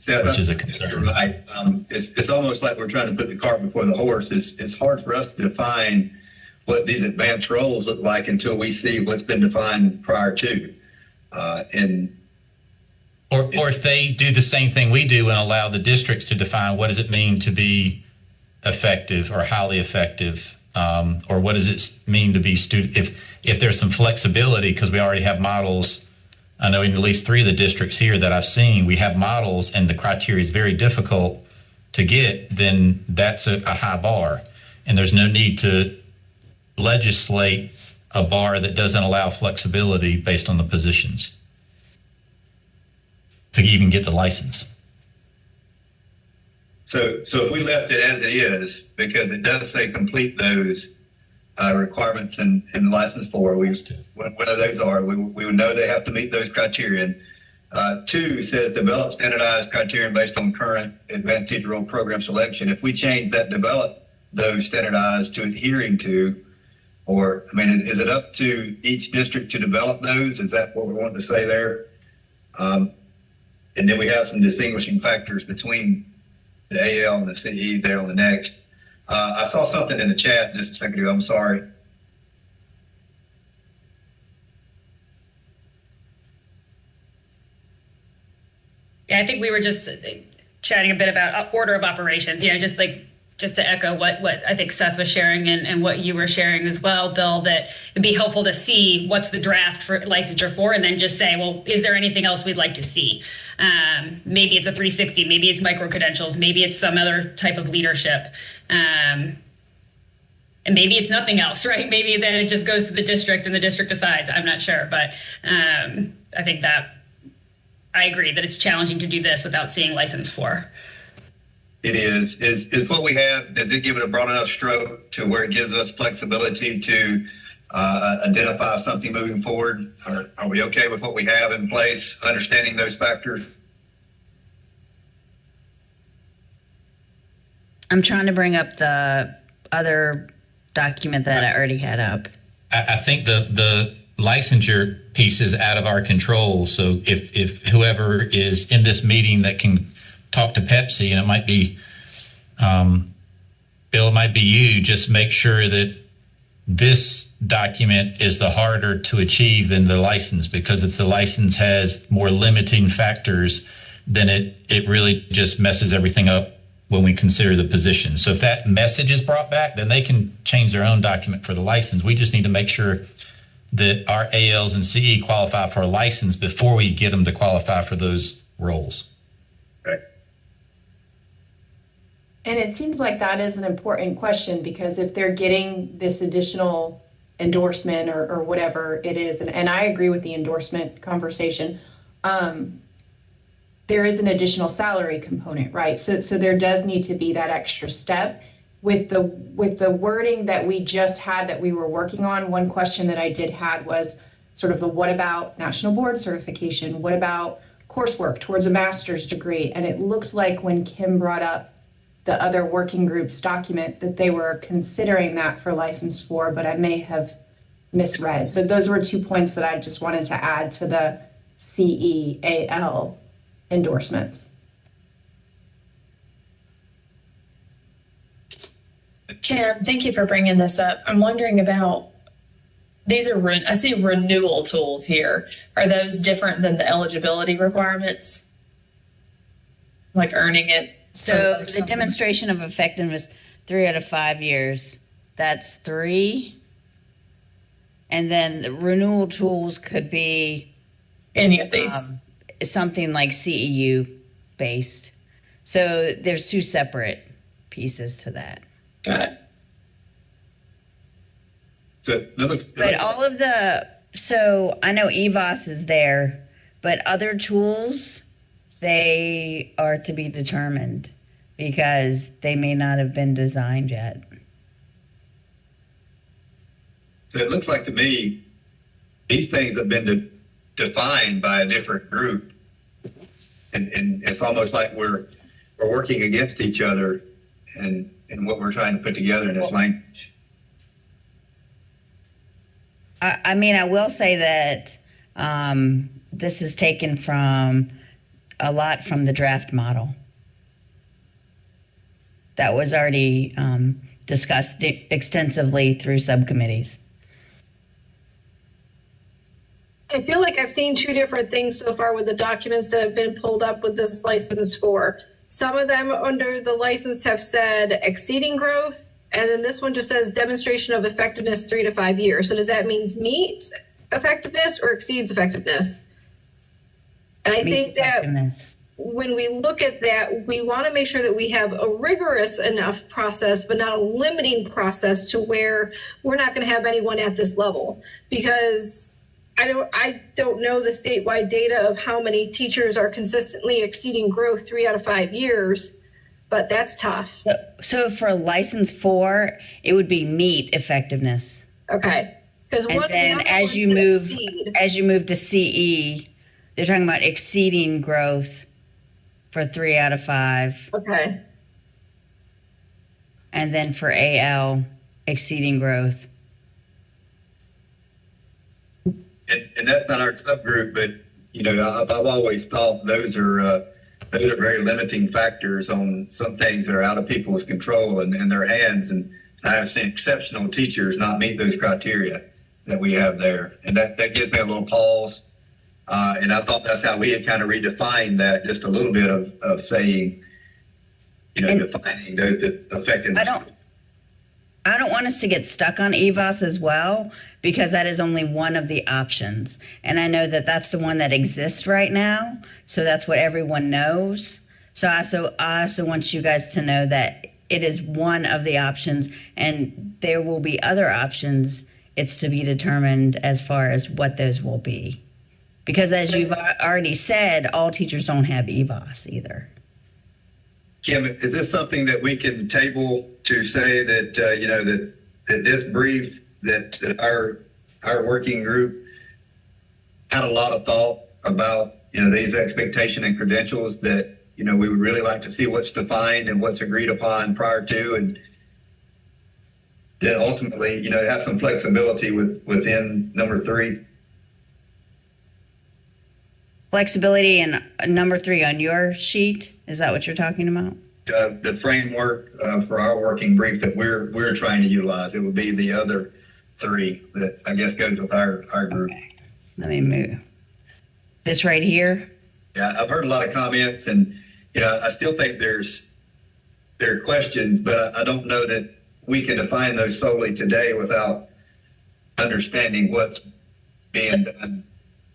which is a concern. Right. It's almost like we're trying to put the cart before the horse. It's hard for us to define what these advanced roles look like until we see what's been defined prior to. Or if they do the same thing we do and allow the districts to define what does it mean to be effective or highly effective, or what does it mean to be student, if there's some flexibility, because we already have models. I know in at least 3 of the districts here that I've seen, we have models and the criteria is very difficult to get, then that's a high bar. And there's no need to legislate a bar that doesn't allow flexibility based on the positions to even get the license. So if we left it as it is, because it does say complete those requirements in license 4, whatever those are, we would know they have to meet those criterion. 2 says develop standardized criterion based on current advanced teacher role program selection. If we change that, develop those standardized to adhering to, or, I mean, is it up to each district to develop those? Is that what we want to say there? And then we have some distinguishing factors between the AL and the CE there on the next. I saw something in the chat just a second ago. I'm sorry. Yeah, I think we were just chatting a bit about order of operations, just to echo what I think Seth was sharing and what you were sharing as well, Bill, that it'd be helpful to see what's the draft for licensure for, and then just say, well, is there anything else we'd like to see? Maybe it's a 360, maybe it's micro credentials, maybe it's some other type of leadership. And maybe it's nothing else, right? Maybe then it just goes to the district and the district decides. I'm not sure, but I think that I agree that it's challenging to do this without seeing license 4. It is. Is what we have, does it give it a broad enough stroke to where it gives us flexibility to identify something moving forward? Are we okay with what we have in place, understanding those factors? I'm trying to bring up the other document that I already had up. I think the licensure piece is out of our control. So if whoever is in this meeting that can talk to PEPSC, and it might be Bill, it might be you, just make sure that this document is the harder to achieve than the license, because if the license has more limiting factors, then it really just messes everything up when we consider the position. So if that message is brought back, then they can change their own document for the license. We just need to make sure that our ALs and CE qualify for a license before we get them to qualify for those roles. Right. And it seems like that is an important question, because if they're getting this additional endorsement or whatever it is. And I agree with the endorsement conversation. There is an additional salary component, right? So there does need to be that extra step. With the wording that we just had that we were working on, one question that I did had was sort of the what about national board certification? What about coursework towards a master's degree? And it looked like when Kim brought up the other working groups document that they were considering that for license 4, but I may have misread. So those were 2 points that I just wanted to add to the CEAL endorsements. Kim, thank you for bringing this up. I'm wondering about these are I see renewal tools here. Are those different than the eligibility requirements? Like earning it? So the demonstration of effectiveness, 3 out of 5 years, that's 3. And then the renewal tools could be any of these. Something like CEU based. So there's 2 separate pieces to that. Got it. But all of so I know EVOS is there, but other tools, they are to be determined because they may not have been designed yet. So it looks like to me, these things have been defined by a different group. And it's almost like we're working against each other and what we're trying to put together in this language. I mean, I will say that this is taken from a lot from the draft model that was already discussed extensively through subcommittees. I feel like I've seen 2 different things so far with the documents that have been pulled up with this license 4. Some of them under the license have said exceeding growth, and then this one just says demonstration of effectiveness 3 to 5 years. So does that mean meets effectiveness or exceeds effectiveness? And I think that when we look at that, we want to make sure that we have a rigorous enough process, but not a limiting process to where we're not going to have anyone at this level. Because I don't know the statewide data of how many teachers are consistently exceeding growth 3 out of 5 years, but that's tough. So for license 4, it would be meet effectiveness. Okay. Because and then as you move to CE, they're talking about exceeding growth for 3 out of 5. Okay. And then for AL, exceeding growth. And that's not our subgroup, but I've always thought those are very limiting factors on some things that are out of people's control and in their hands. And I have seen exceptional teachers not meet those criteria that we have there, and that gives me a little pause. And I thought that's how we had kind of redefined that, just a little bit of saying, defining the effectiveness. I don't want us to get stuck on EVOS as well, because that is only one of the options. And I know that that's the one that exists right now. So that's what everyone knows. So I also want you guys to know that it is one of the options, and there will be other options. It's to be determined as far as what those will be. Because as you've already said, all teachers don't have EVOS either. Kim, is this something that we can table to say that, that this brief, that our working group had a lot of thought about, these expectation and credentials, that, we would really like to see what's defined and what's agreed upon prior to, and then ultimately, have some flexibility within number 3? Flexibility in number 3 on your sheet? Is that what you're talking about? The framework for our working brief that we're trying to utilize. It would be the other 3 that I guess goes with our group. Okay. Let me move. This right here? Yeah, I've heard a lot of comments, and I still think there are questions, but I don't know that we can define those solely today without understanding what's being done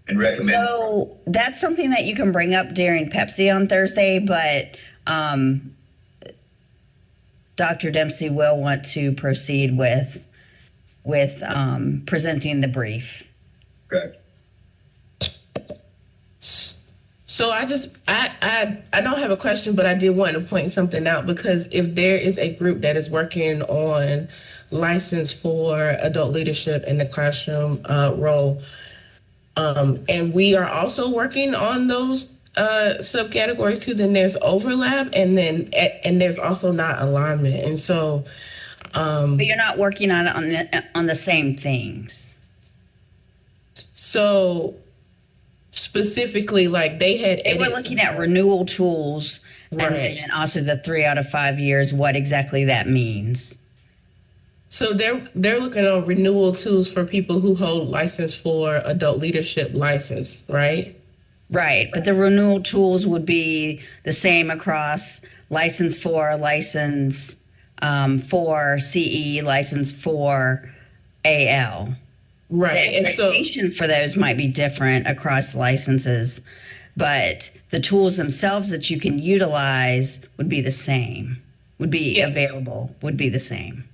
and recommended. So that's something that you can bring up during PEPSC on Thursday, but Dr. Dempsey will want to proceed with with presenting the brief. Okay. So I don't have a question, but I did want to point something out, because if there is a group that is working on license for adult leadership in the classroom role, and we are also working on those subcategories too, then there's overlap, and there's also not alignment, and so. But you're not working on it on the same things. So specifically, like they were looking at renewal tools, right, and then also the 3 out of 5 years, what exactly that means. So they're looking at renewal tools for people who hold license for adult leadership license, right? Right, but the renewal tools would be the same across license for CE, license for AL. Right. The expectation for those might be different across licenses, but the tools themselves that you can utilize would be the same, would be available, would be the same.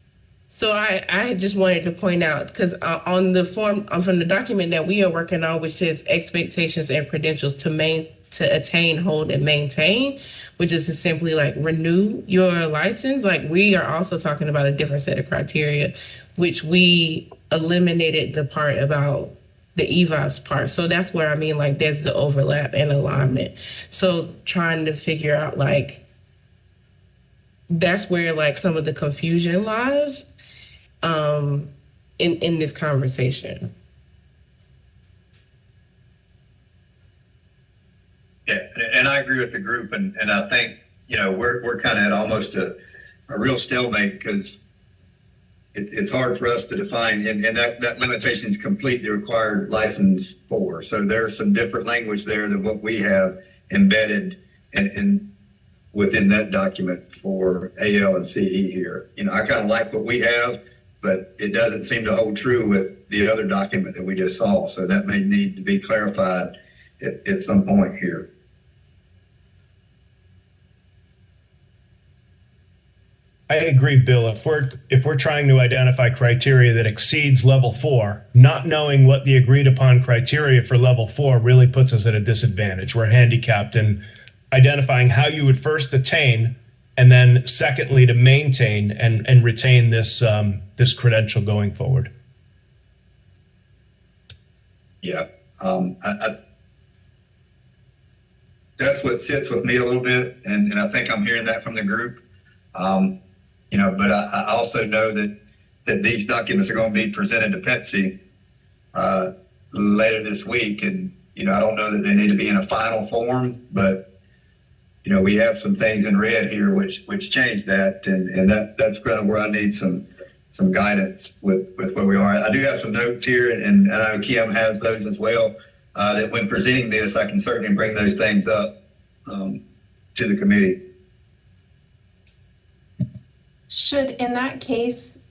So I just wanted to point out, because on the form, from the document that we are working on, which says expectations and credentials to attain, hold, and maintain, which is simply like renew your license. Like, we are also talking about a different set of criteria, which we eliminated the part about the EVAS part. So that's where, I mean, like, there's the overlap and alignment. So trying to figure out, like, that's where, like, some of the confusion lies in this conversation. Yeah, and I agree with the group, and I think, you know, we're kind of at almost a real stalemate, because it's hard for us to define, and that limitation is complete the required license for. So there's some different language there than what we have embedded in within that document for AL and CE here. You know, I kind of like what we have, but it doesn't seem to hold true with the other document that we just saw. So that may need to be clarified at some point here. I agree, Bill. If we're trying to identify criteria that exceeds level 4, not knowing what the agreed upon criteria for level 4 really puts us at a disadvantage. We're handicapped in identifying how you would first attain, and then secondly to maintain and retain this this credential going forward. Yeah, that's what sits with me a little bit, and I think I'm hearing that from the group. You know, but I also know that these documents are going to be presented to PEPSC later this week, and you know, I don't know that they need to be in a final form, but you know, we have some things in red here which change that, and that's kind of where I need some guidance with where we are. I do have some notes here, and I know Kim has those as well. That when presenting this, I can certainly bring those things up to the committee. Should, in that case,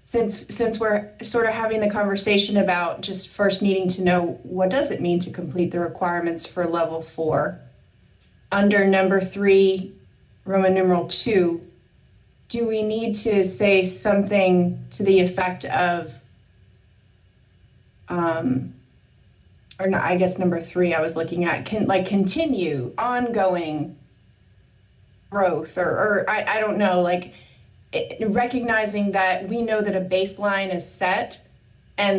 since we're sort of having the conversation about just first needing to know what does it mean to complete the requirements for level 4, under number 3, Roman numeral 2, do we need to say something to the effect of, or no, I guess number 3 I was looking at, continue, ongoing growth, or I don't know, like recognizing that we know that a baseline is set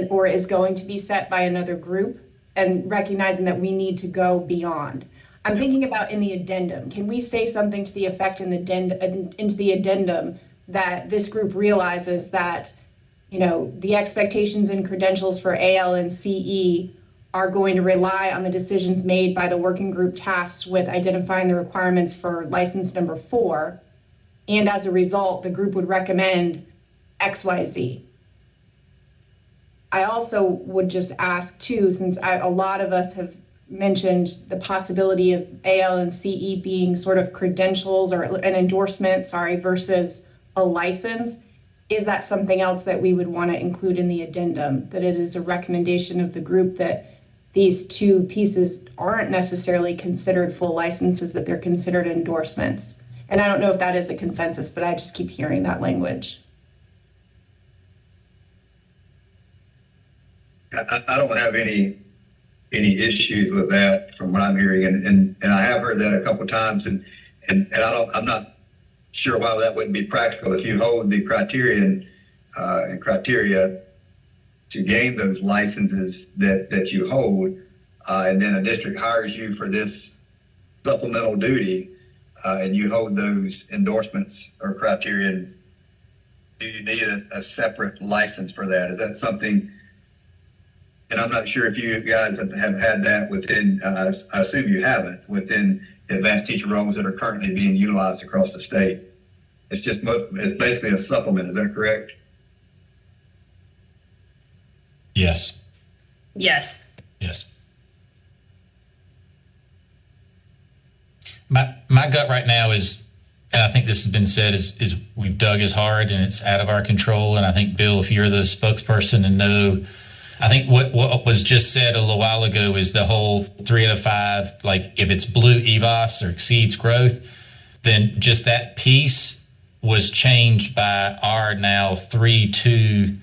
or is going to be set by another group, and recognizing that we need to go beyond. I'm thinking about in the addendum, can we say something to the effect into the addendum that this group realizes that, you know, the expectations and credentials for AL and CE are going to rely on the decisions made by the working group tasked with identifying the requirements for license number 4. And as a result, the group would recommend XYZ. I also would just ask too, since a lot of us have mentioned the possibility of AL and CE being sort of credentials or an endorsement, versus a license, is that something else that we would want to include in the addendum, that it is a recommendation of the group that these two pieces aren't necessarily considered full licenses, that they're considered endorsements? And I don't know if that is a consensus, but I just keep hearing that language. I don't have any issues with that from what I'm hearing, and I have heard that a couple of times, and I'm not sure why that wouldn't be practical if you hold the criteria to gain those licenses that you hold, and then a district hires you for this supplemental duty, and you hold those endorsements or criteria. Do you need a separate license for that? Is that something? And I'm not sure if you guys have had that within, I assume you haven't, within advanced teacher roles that are currently being utilized across the state. It's basically a supplement. Is that correct? Yes. Yes. Yes. My gut right now is, and I think this has been said, is we've dug as hard and it's out of our control. And I think, Bill, if you're the spokesperson and know, I think what was just said a little while ago is the whole 3 out of 5, like if it's blue EVOS or exceeds growth, then just that piece was changed by our now 3-2,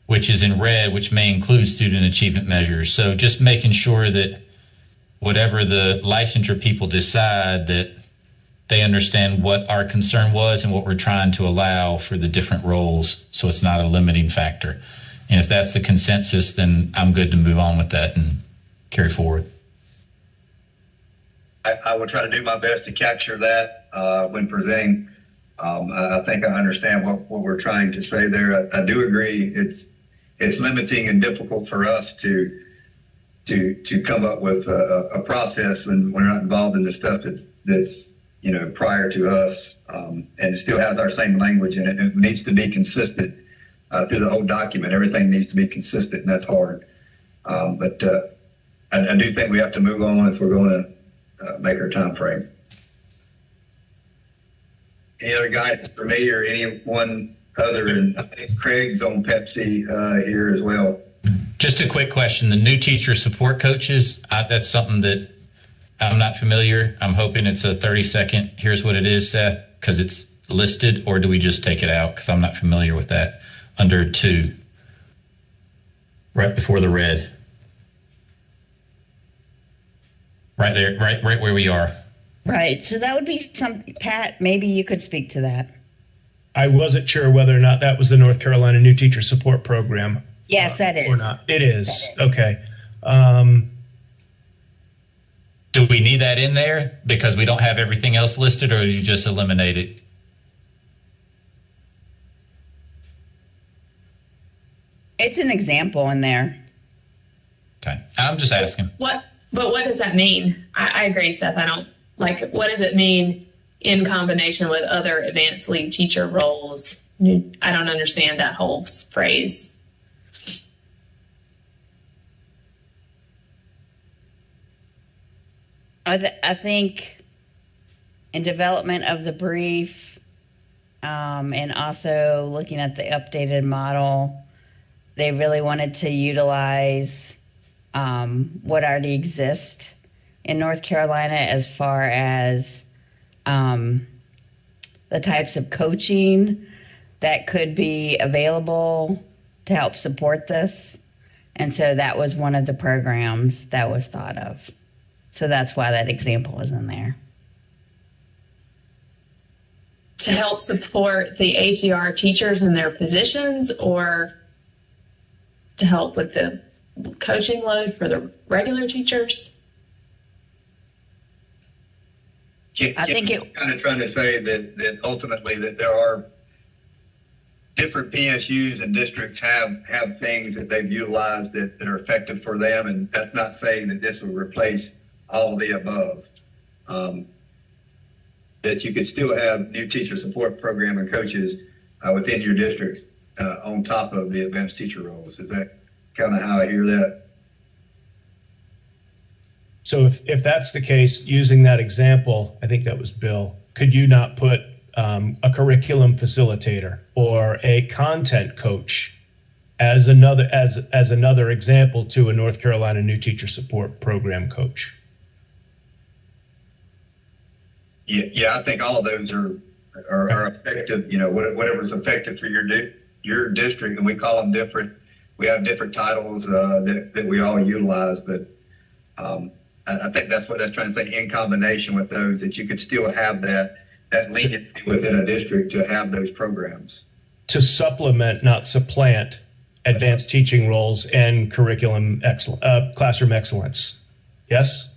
which is in red, which may include student achievement measures. So just making sure that whatever the licensure people decide, that they understand what our concern was and what we're trying to allow for the different roles, so it's not a limiting factor. And if that's the consensus, then I'm good to move on with that and carry forward. I will try to do my best to capture that when presenting. I think I understand what we're trying to say there. I do agree it's limiting and difficult for us to come up with a process when we're not involved in the stuff that's prior to us, and it still has our same language in it. It needs to be consistent through the whole document. Everything needs to be consistent, and that's hard. But I do think we have to move on if we're going to make our time frame. Any other guidance for me or anyone other? And I think Craig's on PEPSC here as well. Just a quick question. The new teacher support coaches, that's something that I'm not familiar. I'm hoping it's a 30-second, here's what it is, Seth, because it's listed, or do we just take it out? Because I'm not familiar with that. Under 2, right before the red. Right there, right where we are. Right. So that would be Pat, maybe you could speak to that. I wasn't sure whether or not that was the North Carolina New Teacher Support Program. Yes, that is. Or not. It is. That is. Okay. Do we need that in there because we don't have everything else listed, or do you just eliminate it? It's an example in there. Okay. I'm just asking. But what does that mean? I agree, Seth. What does it mean in combination with other advanced lead teacher roles? I don't understand that whole phrase. I think in development of the brief, and also looking at the updated model, they really wanted to utilize what already exists in North Carolina as far as the types of coaching that could be available to help support this. And so that was one of the programs that was thought of. So that's why that example is in there. To help support the ATR teachers in their positions, or to help with the coaching load for the regular teachers? I think it kind of trying to say that ultimately that there are different PSUs and districts have things that they've utilized that are effective for them, and that's not saying that this will replace all of the above. That you could still have new teacher support program and coaches within your districts on top of the advanced teacher roles. Is that kind of how I hear that? So if that's the case, using that example, I think that was Bill, could you not put a curriculum facilitator or a content coach as another example to a North Carolina New Teacher Support Program coach? Yeah, I think all of those are effective. Whatever's effective for your district, and we call them different we have different titles that we all utilize, but I think that's what that's trying to say, in combination with those, that you could still have that leniency within a district to have those programs. To supplement, not supplant, advanced teaching roles and curriculum classroom excellence. Yes?